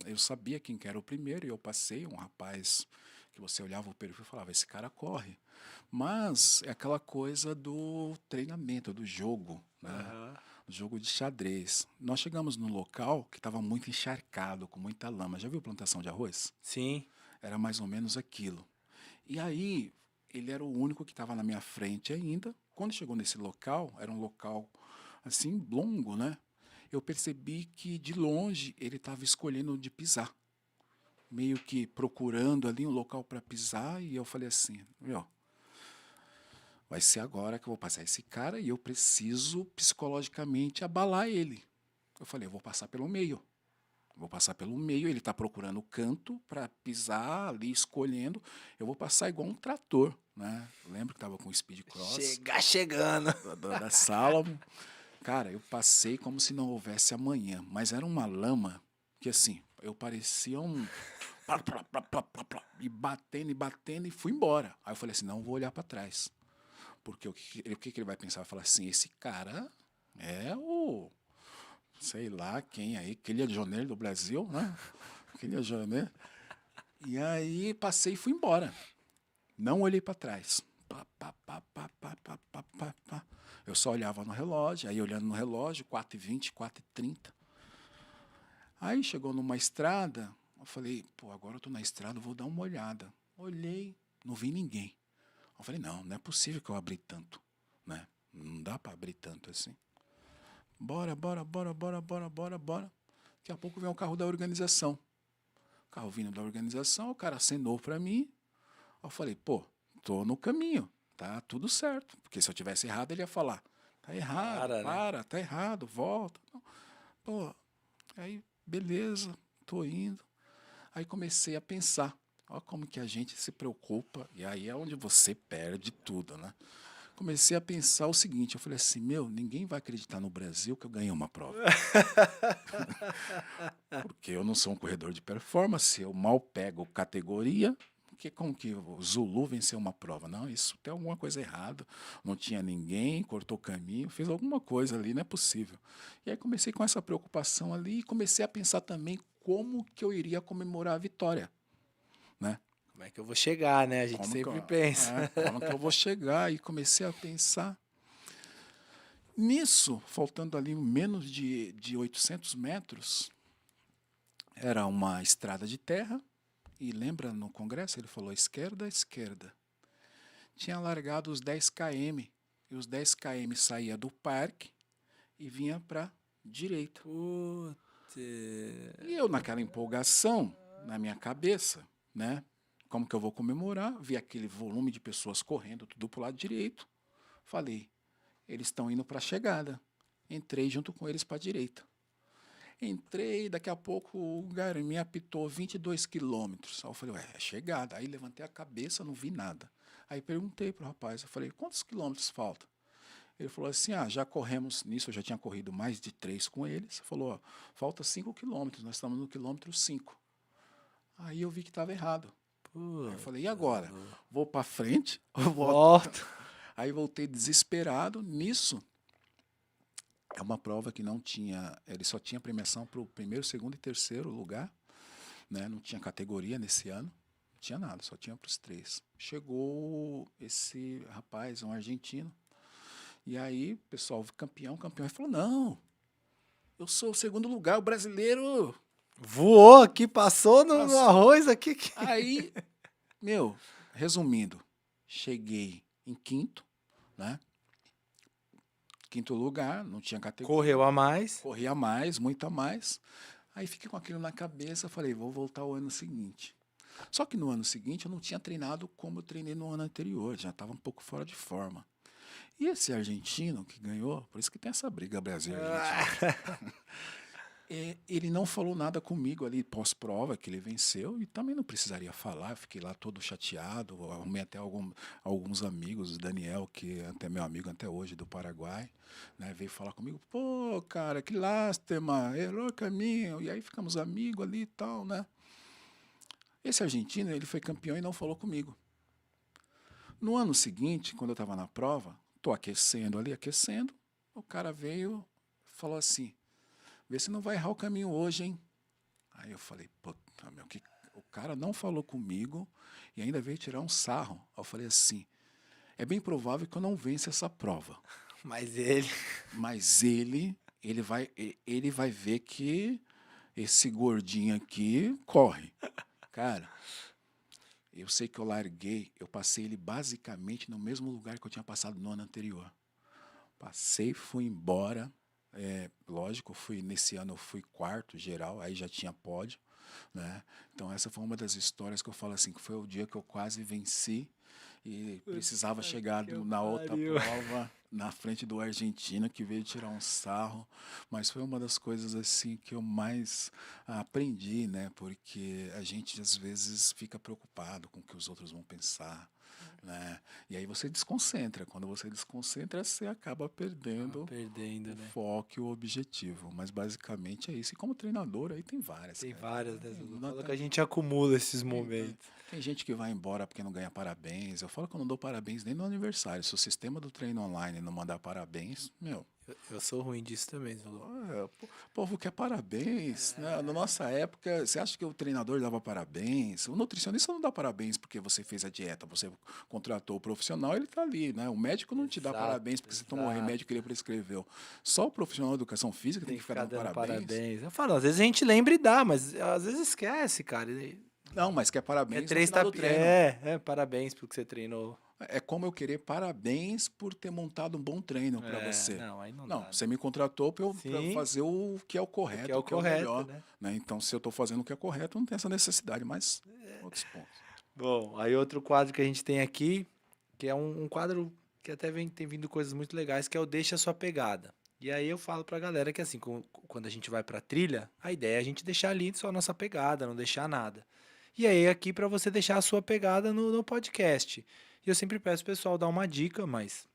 Eu sabia quem que era o primeiro e eu passei um rapaz que você olhava o perfil e falava, esse cara corre. Mas é aquela coisa do treinamento, do jogo, né? Aham. Do jogo de xadrez. Nós chegamos num local que estava muito encharcado, com muita lama. Já viu plantação de arroz? Sim. Era mais ou menos aquilo. E aí, ele era o único que estava na minha frente ainda. Quando chegou nesse local, era um local assim, longo, né? Eu percebi que de longe ele estava escolhendo onde pisar. Meio que procurando ali um local para pisar. E eu falei assim, meu, vai ser agora que eu vou passar esse cara e eu preciso psicologicamente abalar ele. Eu falei, eu vou passar pelo meio. Vou passar pelo meio, ele está procurando o canto para pisar ali, escolhendo. Eu vou passar igual um trator, né? Eu lembro que estava com o Speed Cross Chegar chegando. da Salomon. Cara, eu passei como se não houvesse amanhã, mas era uma lama que assim, eu parecia um e batendo e fui embora. Aí eu falei assim, não vou olhar para trás. Porque o que ele vai pensar? Vai falar assim, esse cara é o sei lá quem aí, aquele Janeiro do Brasil, né? Aquele Janeiro. E aí passei e fui embora. Não olhei para trás. Pá, pá, pá, pá, pá, pá, pá, pá, pá. Eu só olhava no relógio, aí olhando no relógio, 4h20, 4h30. Aí chegou numa estrada, eu falei, pô, agora eu tô na estrada, vou dar uma olhada. Olhei, não vi ninguém. Eu falei, não é possível que eu abri tanto, né? Não dá para abrir tanto assim. Bora. Daqui a pouco vem o carro da organização. O carro vindo da organização, o cara acenou para mim. Eu falei, pô, tô no caminho, tá tudo certo. Porque se eu tivesse errado, ele ia falar, tá errado, Né? tá errado, volta. Pô, aí, beleza, tô indo. Aí comecei a pensar, ó como que a gente se preocupa, e aí é onde você perde tudo, né? Comecei a pensar o seguinte, eu falei assim, meu, ninguém vai acreditar no Brasil que eu ganhei uma prova. Porque eu não sou um corredor de performance, eu mal pego categoria, porque como que o Zulu venceu uma prova? Não, isso tem alguma coisa errada, não tinha ninguém, cortou caminho, fez alguma coisa ali, não é possível. E aí comecei com essa preocupação ali e comecei a pensar também como que eu iria comemorar a vitória, né? Como é que eu vou chegar, né? A gente sempre pensa. Como que eu vou chegar? E comecei a pensar. Nisso, faltando ali menos de 800 metros, era uma estrada de terra. E lembra no congresso, ele falou esquerda, esquerda. Tinha largado os 10 km. E os 10 km saía do parque e vinha para direita. Putz. E eu, naquela empolgação, na minha cabeça, né? Como que eu vou comemorar? Vi aquele volume de pessoas correndo, tudo pro lado direito. Falei, eles estão indo para a chegada. Entrei junto com eles para a direita. Entrei, daqui a pouco o Garmin apitou 22 quilômetros. Aí eu falei, é chegada. Aí levantei a cabeça, não vi nada. Aí perguntei pro rapaz, eu falei, quantos quilômetros falta? Ele falou assim, já corremos nisso, eu já tinha corrido mais de 3 com eles. Falou, ó, falta 5 quilômetros, nós estamos no quilômetro 5. Aí eu vi que estava errado. Aí eu falei, e agora? Vou para frente ou Volta. Aí voltei desesperado. Nisso, é uma prova que não tinha, ele só tinha premiação para o primeiro, segundo e terceiro lugar, né? Não tinha categoria nesse ano, não tinha nada, só tinha para os 3. Chegou esse rapaz, um argentino, e aí o pessoal, campeão, ele falou, não, eu sou o segundo lugar, o brasileiro. Voou aqui, passou no arroz aqui. Aí, resumindo, cheguei em quinto, né? Quinto lugar, não tinha categoria. Correu a mais. Corria mais, muito a mais. Aí fiquei com aquilo na cabeça, falei, vou voltar o ano seguinte. Só que no ano seguinte eu não tinha treinado como eu treinei no ano anterior, já estava um pouco fora de forma. E esse argentino que ganhou, por isso que tem essa briga Brasil e Argentina. Ele não falou nada comigo ali pós-prova, que ele venceu, e também não precisaria falar, eu fiquei lá todo chateado, arrumei até alguns amigos, o Daniel, que é até meu amigo até hoje, do Paraguai, né, veio falar comigo, pô, cara, que lástima, errou o caminho, e aí ficamos amigos ali e tal, né. Esse argentino, ele foi campeão e não falou comigo. No ano seguinte, quando eu estava na prova, tô aquecendo, o cara veio e falou assim, vê se não vai errar o caminho hoje, hein? Aí eu falei, puta, que o cara não falou comigo e ainda veio tirar um sarro. Aí eu falei assim, é bem provável que eu não vença essa prova. Mas ele vai ver que esse gordinho aqui corre. Cara, eu sei que eu passei ele basicamente no mesmo lugar que eu tinha passado no ano anterior. Passei, fui embora. Lógico, nesse ano eu fui quarto geral, aí já tinha pódio, né? Então essa foi uma das histórias que eu falo assim, que foi o dia que eu quase venci e precisava chegar na outra prova, na frente do argentino, que veio tirar um sarro, mas foi uma das coisas assim que eu mais aprendi, né? Porque a gente às vezes fica preocupado com o que os outros vão pensar, né? E aí você desconcentra. Quando você desconcentra, você acaba perdendo o né? foco e o objetivo. Mas basicamente é isso. E como treinador, aí tem várias. Tem cara. várias, né? Fala que a gente acumula esses momentos. Tem gente que vai embora porque não ganha parabéns. Eu falo que eu não dou parabéns nem no aniversário. Se o sistema do treino online não mandar parabéns, Eu sou ruim disso também, Zulu. O povo quer parabéns, né? Na nossa época, você acha que o treinador dava parabéns? O nutricionista não dá parabéns porque você fez a dieta, você contratou o profissional, ele está ali, né? O médico não te dá parabéns porque você tomou o remédio que ele prescreveu. Só o profissional de educação física tem que ficar dando parabéns. Eu falo, às vezes a gente lembra e dá, mas às vezes esquece, cara. Não, mas quer parabéns no 3 final do treino. Parabéns porque você treinou. É como eu querer parabéns por ter montado um bom treino para você. Não, aí não dá. Você me contratou para fazer o que é o correto, o que é o melhor. Né? Então, se eu estou fazendo o que é correto, não tem essa necessidade, mas outros pontos. Bom, aí outro quadro que a gente tem aqui, que é um quadro que até tem vindo coisas muito legais, que é o Deixa a Sua Pegada. E aí eu falo pra galera que assim, quando a gente vai pra trilha, a ideia é a gente deixar ali só a nossa pegada, não deixar nada. E aí aqui para você deixar a sua pegada no podcast. E eu sempre peço o pessoal dar uma dica, mas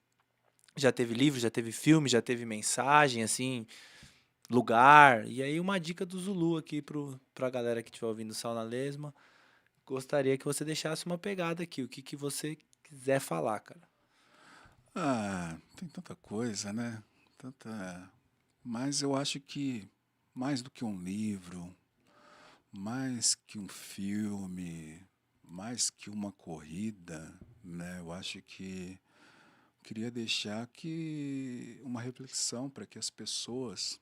já teve livro, já teve filme, já teve mensagem, assim, lugar. E aí uma dica do Zulu aqui pra galera que estiver ouvindo Sauna Lesma. Gostaria que você deixasse uma pegada aqui, o que você quiser falar, cara. Tem tanta coisa, né? Mas eu acho que mais do que um livro, mais que um filme, mais que uma corrida, né? Eu acho que queria deixar uma reflexão para que as pessoas,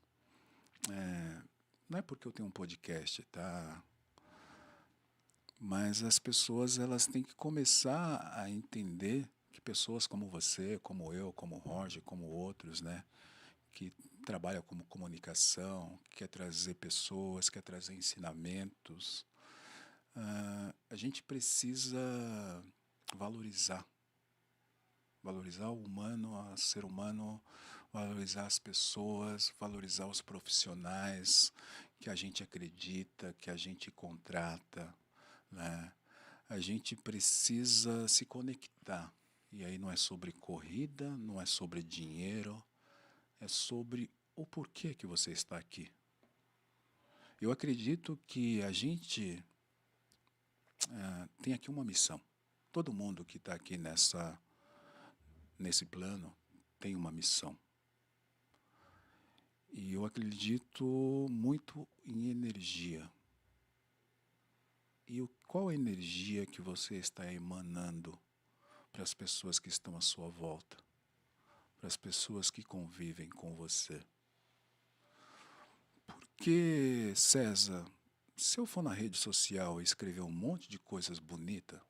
não é porque eu tenho um podcast, tá? Mas as pessoas elas têm que começar a entender que pessoas como você, como eu, como o Roger, como outros, né? Que trabalham como comunicação, que quer trazer pessoas, quer trazer ensinamentos, a gente precisa valorizar o humano, o ser humano, valorizar as pessoas, valorizar os profissionais que a gente acredita, que a gente contrata, né? A gente precisa se conectar, E aí não é sobre corrida, não é sobre dinheiro, é sobre o porquê que você está aqui. Eu acredito que a gente tem aqui uma missão. Todo mundo que está aqui nesse plano tem uma missão. E eu acredito muito em energia. E qual a energia que você está emanando para as pessoas que estão à sua volta, para as pessoas que convivem com você? Porque, César, se eu for na rede social e escrever um monte de coisas bonitas,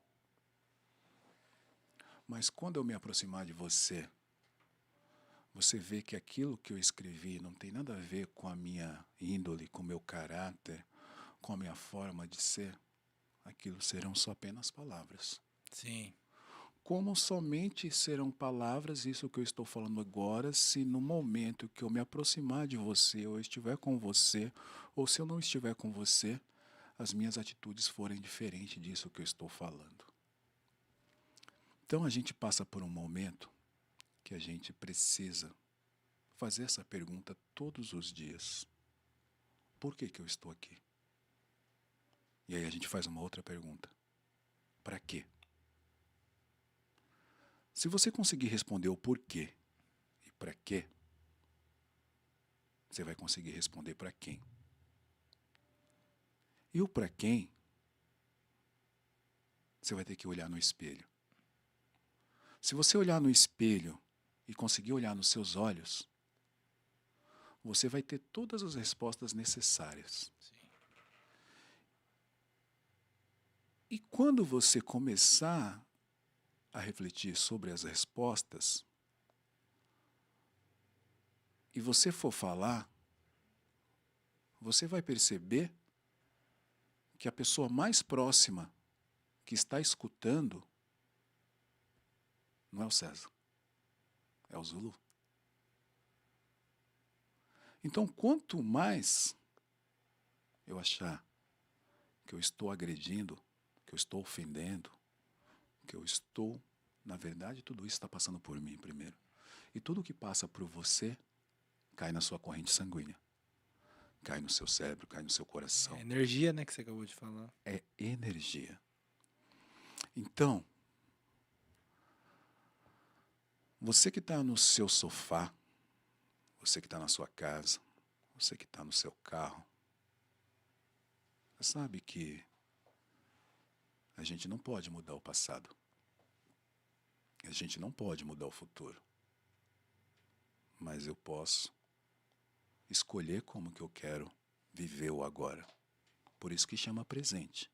mas quando eu me aproximar de você, você vê que aquilo que eu escrevi não tem nada a ver com a minha índole, com o meu caráter, com a minha forma de ser, aquilo serão só apenas palavras. Sim. Como somente serão palavras, isso que eu estou falando agora, se no momento que eu me aproximar de você, ou eu estiver com você, ou se eu não estiver com você, as minhas atitudes forem diferentes disso que eu estou falando. Então a gente passa por um momento que a gente precisa fazer essa pergunta todos os dias. Por que que eu estou aqui? E aí a gente faz uma outra pergunta. Para quê? Se você conseguir responder o porquê e para quê, você vai conseguir responder para quem. E o para quem, você vai ter que olhar no espelho. Se você olhar no espelho e conseguir olhar nos seus olhos, você vai ter todas as respostas necessárias. Sim. E quando você começar a refletir sobre as respostas, e você for falar, você vai perceber que a pessoa mais próxima que está escutando não é o César, é o Zulu. Então, quanto mais eu achar que eu estou agredindo, que eu estou ofendendo, que eu estou, na verdade, tudo isso está passando por mim primeiro. E tudo que passa por você cai na sua corrente sanguínea, cai no seu cérebro, cai no seu coração. É energia, né, que você acabou de falar. É energia. Então, você que está no seu sofá, você que está na sua casa, você que está no seu carro, você sabe que a gente não pode mudar o passado. A gente não pode mudar o futuro. Mas eu posso escolher como que eu quero viver o agora. Por isso que chama presente.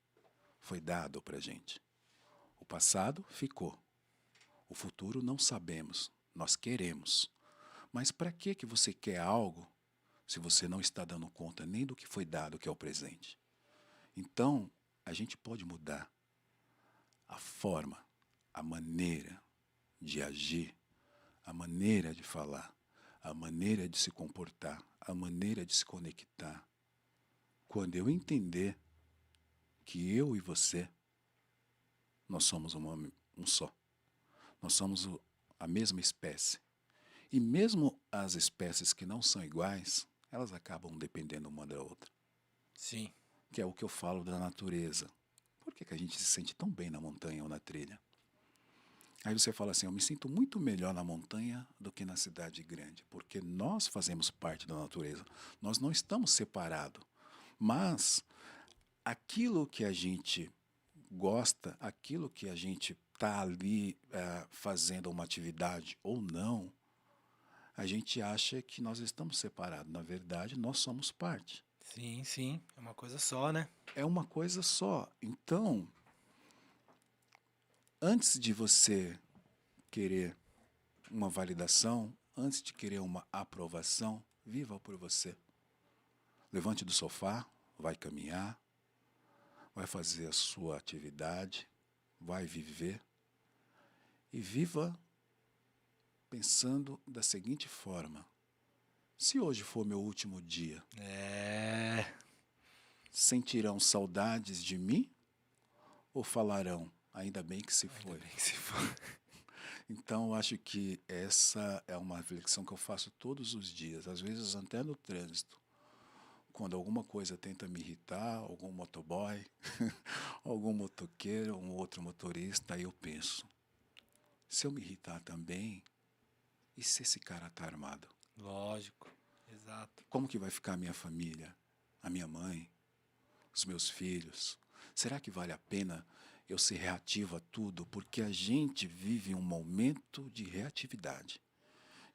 Foi dado pra gente. O passado ficou. O futuro não sabemos. Nós queremos. Mas para que você quer algo se você não está dando conta nem do que foi dado, que é o presente? Então, a gente pode mudar a forma, a maneira de agir, a maneira de falar, a maneira de se comportar, a maneira de se conectar. Quando eu entender que eu e você, nós somos um só. Nós somos a mesma espécie. E mesmo as espécies que não são iguais, elas acabam dependendo uma da outra. Sim. Que é o que eu falo da natureza. Por que a gente se sente tão bem na montanha ou na trilha? Aí você fala assim, eu me sinto muito melhor na montanha do que na cidade grande, porque nós fazemos parte da natureza. Nós não estamos separados. Mas aquilo que a gente gosta, aquilo que a gente está ali fazendo uma atividade ou não, a gente acha que nós estamos separados. Na verdade, nós somos parte. Sim, sim. É uma coisa só, né? É uma coisa só. Então, antes de você querer uma validação, antes de querer uma aprovação, viva por você. Levante do sofá, vai caminhar, vai fazer a sua atividade, vai viver e viva pensando da seguinte forma: se hoje for meu último dia, sentirão saudades de mim ou falarão, ainda bem que se foi? Ainda bem que se for. Então, eu acho que essa é uma reflexão que eu faço todos os dias, às vezes até no trânsito. Quando alguma coisa tenta me irritar, algum motoboy, algum motoqueiro, um outro motorista, aí eu penso, se eu me irritar também, e se esse cara tá armado? Lógico, exato. Como que vai ficar a minha família, a minha mãe, os meus filhos? Será que vale a pena eu ser reativo a tudo? Porque a gente vive um momento de reatividade,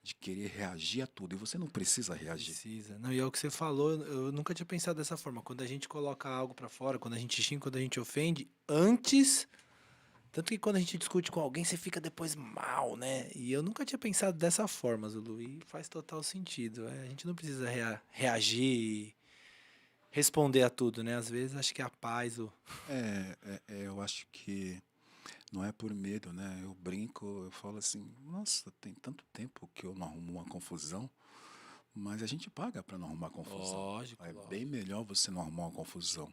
de querer reagir a tudo, e você não precisa reagir. Precisa. Não, e é o que você falou, eu nunca tinha pensado dessa forma. Quando a gente coloca algo pra fora, quando a gente xinga, quando a gente ofende, antes. Tanto que quando a gente discute com alguém, você fica depois mal, né? E eu nunca tinha pensado dessa forma, Zulu, e faz total sentido. A gente não precisa reagir e responder a tudo, né? Às vezes acho que a paz, Eu acho que não é por medo, né? Eu brinco, eu falo assim, nossa, tem tanto tempo que eu não arrumo uma confusão, mas a gente paga para não arrumar confusão. lógico, É bem lógico, melhor você não arrumar uma confusão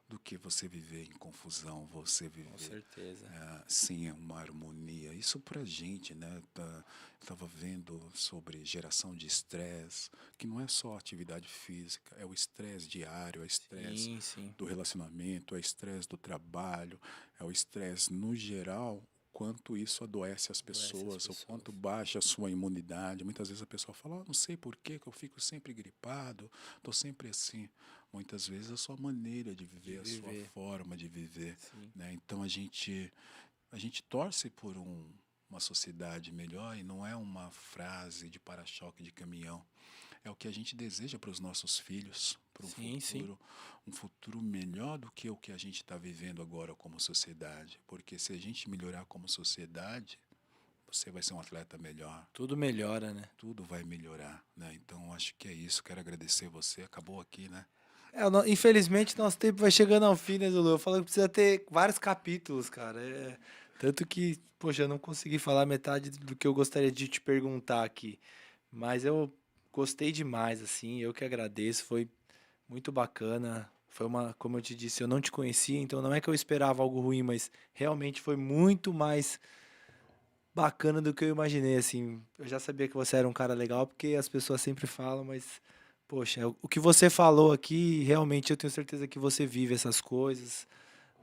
do que você viver em confusão, você com viver certeza. sem uma harmonia. Isso pra gente, né? Eu estava vendo sobre geração de estresse, que não é só atividade física, é o estresse diário, é o estresse Sim, sim. do relacionamento, é o estresse do trabalho, é o estresse no geral. Quanto isso adoece as Adoece as pessoas, o pessoas. quanto baixa a sua imunidade. Muitas vezes a pessoa fala, não sei por que eu fico sempre gripado, estou sempre assim. Muitas vezes a sua maneira de De viver, a sua viver. forma de viver, Sim. né? Então a gente torce por uma sociedade melhor, e não é uma frase de para-choque de caminhão. É o que a gente deseja para os nossos filhos, para Sim, sim. um futuro melhor do que o que a gente está vivendo agora como sociedade. Porque se a gente melhorar como sociedade, você vai ser um atleta melhor, Tudo melhora, né? tudo vai melhorar, né? Então acho que é isso. Quero agradecer você. Acabou aqui, né? Infelizmente, nosso tempo vai chegando ao fim, né, Zulu? Eu falo que precisa ter vários capítulos, cara. Tanto que, poxa, eu não consegui falar metade do que eu gostaria de te perguntar aqui. Mas eu gostei demais, assim. Eu que agradeço. Foi muito bacana. Foi uma, como eu te disse, eu não te conhecia, então não é que eu esperava algo ruim, mas realmente foi muito mais bacana do que eu imaginei, assim. Eu já sabia que você era um cara legal, porque as pessoas sempre falam, mas, poxa, o que você falou aqui, realmente eu tenho certeza que você vive essas coisas,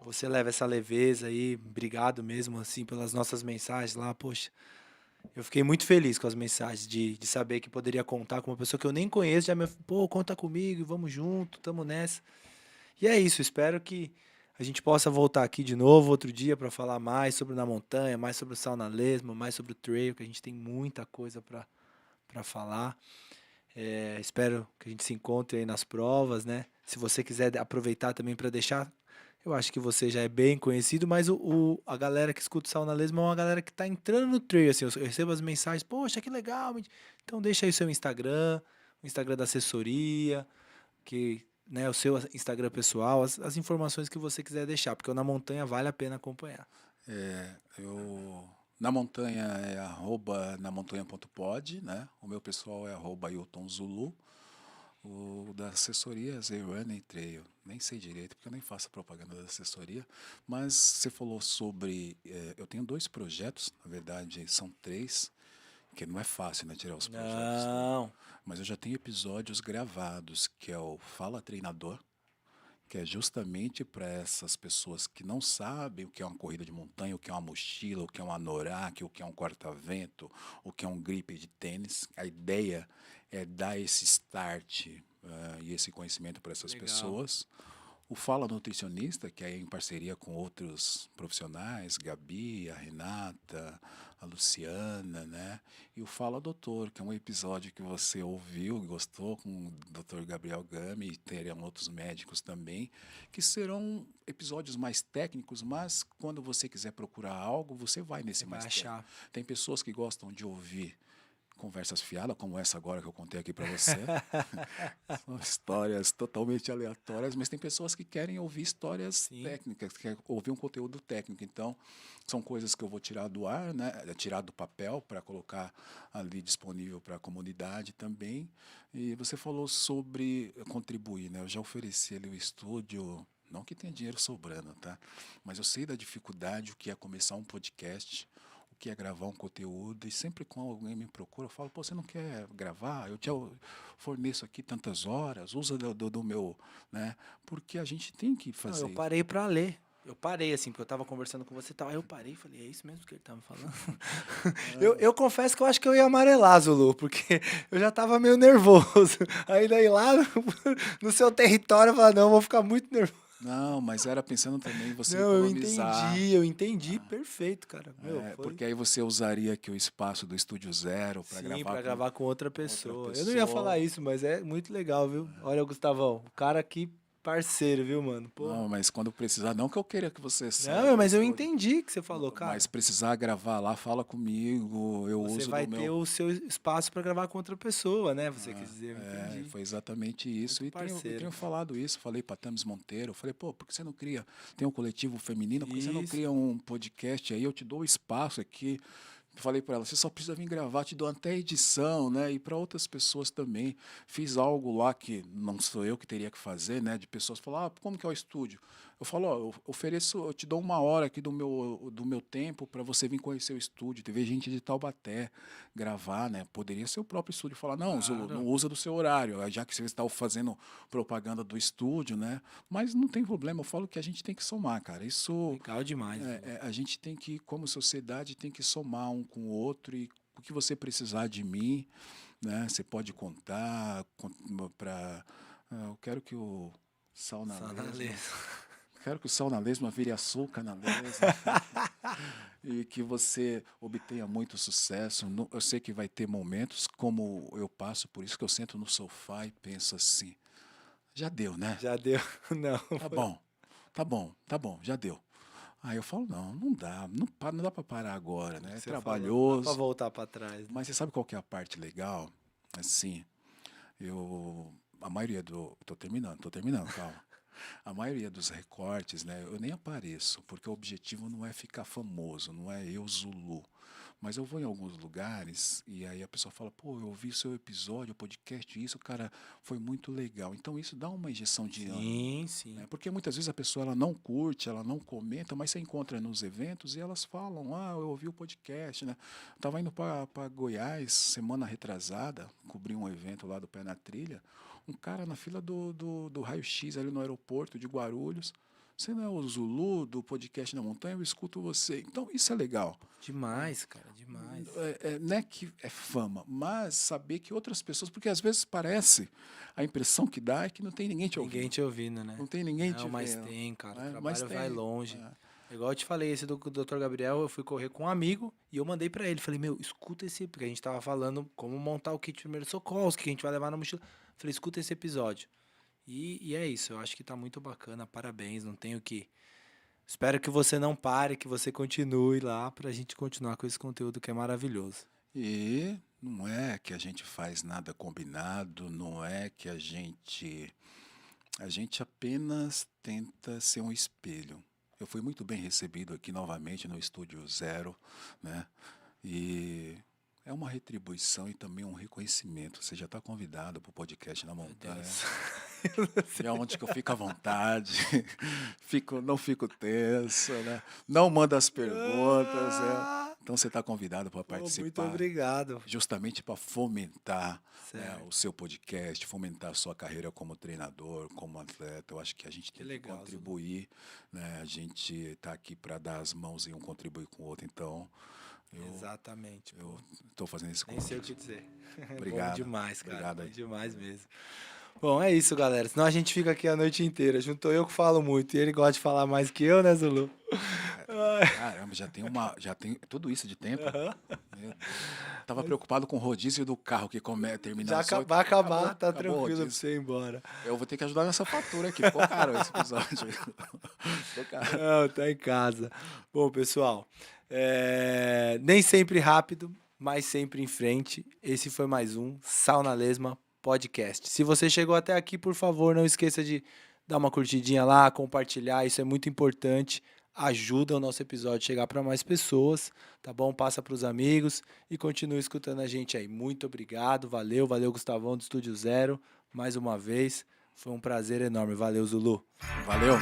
você leva essa leveza aí. Obrigado mesmo, assim, pelas nossas mensagens lá, poxa. Eu fiquei muito feliz com as mensagens de saber que poderia contar com uma pessoa que eu nem conheço, já me, pô, conta comigo, vamos junto, tamo nessa. E é isso, espero que a gente possa voltar aqui de novo outro dia para falar mais sobre o Na Montanha, mais sobre o Sauna Lesma, mais sobre o trail, que a gente tem muita coisa para falar. Espero que a gente se encontre aí nas provas, né? Se você quiser aproveitar também para deixar, eu acho que você já é bem conhecido, mas a galera que escuta o Sauna Lesma é uma galera que está entrando no trail, assim, eu recebo as mensagens, poxa, que legal, então deixa aí seu Instagram, o Instagram da assessoria, que, né, o seu Instagram pessoal, as informações que você quiser deixar, porque o Na Montanha vale a pena acompanhar. Na montanha é @namontanha.pod, né? O meu pessoal é @ailtonzulu. O da assessoria é Running Trail. Nem sei direito, porque eu nem faço propaganda da assessoria. Mas você falou sobre. Eu tenho 2 projetos, na verdade são 3, que não é fácil, né, tirar os projetos. Não, Mas eu já tenho episódios gravados, que é o Fala Treinador, que é justamente para essas pessoas que não sabem o que é uma corrida de montanha, o que é uma mochila, o que é um anorak, o que é um corta-vento, o que é um grip de tênis. A ideia é dar esse start e esse conhecimento para essas legal. pessoas. O Fala Nutricionista, que é em parceria com outros profissionais, Gabi, a Renata, a Luciana, né? E o Fala Doutor, que é um episódio que você ouviu e gostou, com o Dr. Gabriel Gami, e terão outros médicos também, que serão episódios mais técnicos, mas quando você quiser procurar algo, você vai Você nesse vai mais técnico. achar. Tem pessoas que gostam de ouvir conversas fiadas, como essa agora que eu contei aqui para você. São histórias totalmente aleatórias, mas tem pessoas que querem ouvir histórias Sim, técnicas, que querem ouvir um conteúdo técnico. Então, são coisas que eu vou tirar do ar, né? Tirar do papel para colocar ali disponível para a comunidade também. E você falou sobre contribuir, né? Eu já ofereci ali o estúdio, não que tenha dinheiro sobrando, tá? Mas eu sei da dificuldade o que é começar um podcast, o que é gravar um conteúdo, e sempre quando alguém me procura, eu falo, pô, você não quer gravar? Eu te forneço aqui tantas horas, usa do meu, né? Porque a gente tem que Não, fazer eu isso. parei pra ler. Eu parei, assim, porque eu tava conversando com você e tal. Aí eu parei e falei, é isso mesmo que ele tava falando? Eu confesso que eu acho que eu ia amarelar, Zulu, porque eu já tava meio nervoso. Aí daí lá no seu território eu falei, não, eu vou ficar muito nervoso. Não, mas era pensando também em você Não, economizar. eu entendi, perfeito, cara. Meu, foi Porque aí você usaria aqui o espaço do Estúdio Zero para sim, gravar pra com gravar com outra outra pessoa. Eu não ia pessoa. falar isso, mas é muito legal, viu? Olha, Gustavão, o cara aqui parceiro, viu, mano? Porra. Não, mas quando precisar, não que eu queira que você saia Não, do mas eu estúdio, entendi o que você falou, cara. mas precisar gravar lá, fala comigo, eu Você uso vai do ter meu. o seu espaço pra gravar com outra pessoa, né? Você quis dizer, eu entendi. Foi exatamente isso. Muito E eu parceiro, tenho cara. falado isso, falei para Tamis Monteiro, falei, pô, por que você não cria? Tem um coletivo feminino, por que você não Isso. cria um podcast aí? Eu te dou espaço aqui. Falei para ela, você só precisa vir gravar, te dou até edição, né? E para outras pessoas também. Fiz algo lá que não sou eu que teria que fazer, né? De pessoas falar, como que é o estúdio? Eu falo, ó, eu ofereço, eu te dou 1 hora aqui do meu tempo para você vir conhecer o estúdio. Teve gente de Taubaté gravar, né? Poderia ser o próprio estúdio falar, não, Zulu, não usa do seu horário, já que você está fazendo propaganda do estúdio, né? Mas não tem problema, eu falo que a gente tem que somar, cara. Isso Legal demais. a gente tem que, como sociedade, tem que somar um com o outro e o que você precisar de mim, né? Você pode contar para. Eu quero que o sal na lesma. Quero que o sal na lesma vire açúcar na lesma. E que você obtenha muito sucesso. Eu sei que vai ter momentos como eu passo, por isso que eu sento no sofá e penso assim, já deu, né? Já deu? Não. Tá bom, já deu. Aí eu falo, não dá, não dá para parar agora, né? É Você trabalhoso. falou, não dá pra voltar pra trás. Né? Mas você sabe qual que é a parte legal? Assim, a maioria tô terminando, calma. A maioria dos recortes, né, eu nem apareço, porque o objetivo não é ficar famoso, não é eu, Zulu. Mas eu vou em alguns lugares e aí a pessoa fala, pô, eu ouvi seu episódio, o podcast, isso, cara, foi muito legal. Então isso dá uma injeção de ânimo. Sim. Né? Porque muitas vezes a pessoa ela não curte, ela não comenta, mas você encontra nos eventos e elas falam, eu ouvi o podcast, né? Estava indo para Goiás, semana retrasada, cobri um evento lá do Pé na Trilha, um cara na fila do raio-x ali no aeroporto de Guarulhos, você não é o Zulu do podcast na montanha, eu escuto você. Então, isso é legal. Demais, cara, demais. Não é que é fama, mas saber que outras pessoas... Porque às vezes parece, a impressão que dá é que não tem ninguém te ouvindo. Ninguém te ouvindo, né? Não tem ninguém te Não, mas vendo. tem, cara. O Mas trabalho vai longe. É. Igual eu te falei, esse do Dr. Gabriel, eu fui correr com um amigo e eu mandei pra ele. Falei, meu, escuta esse... Porque a gente tava falando como montar o kit de primeiros socorros, que a gente vai levar na mochila. Falei, escuta esse episódio. E é isso, eu acho que tá muito bacana, parabéns, não tenho que... Espero que você não pare, que você continue lá pra gente continuar com esse conteúdo que é maravilhoso. E não é que a gente faz nada combinado, não é que a gente apenas tenta ser um espelho. Eu fui muito bem recebido aqui novamente no Estúdio Zero, né? E é uma retribuição e também um reconhecimento. Você já está convidado para o podcast na montanha. É onde que eu fico à vontade, não fico tenso, né? Não manda as perguntas. Né? Então você está convidado para participar. Muito obrigado. Justamente para fomentar Certo. o seu podcast, fomentar a sua carreira como treinador, como atleta. Eu acho que a gente tem que contribuir. Né? A gente está aqui para dar as mãos e um contribuir com o outro. Então, exatamente. Eu estou fazendo esse convite. Nem sei o que dizer. Obrigado. Bom demais, cara. Obrigado aí. Bom demais mesmo. Bom, é isso, galera. Senão a gente fica aqui a noite inteira. Juntou eu que falo muito e ele gosta de falar mais que eu, né, Zulu? Caramba, já tem tudo isso de tempo. Meu Deus. Tava preocupado com o rodízio do carro que termina já vai acabar, tá tranquilo pra você ir embora. Eu vou ter que ajudar nessa fatura aqui. Ficou caro esse episódio. Ficou caro. Não, tá em casa. Bom, pessoal, nem sempre rápido, mas sempre em frente. Esse foi mais um Sal na Lesma Podcast. Se você chegou até aqui, por favor, não esqueça de dar uma curtidinha lá, compartilhar, isso é muito importante. Ajuda o nosso episódio a chegar para mais pessoas, tá bom? Passa para os amigos e continue escutando a gente aí. Muito obrigado, valeu Gustavão do Estúdio Zero, mais uma vez. Foi um prazer enorme. Valeu, Zulu. Valeu.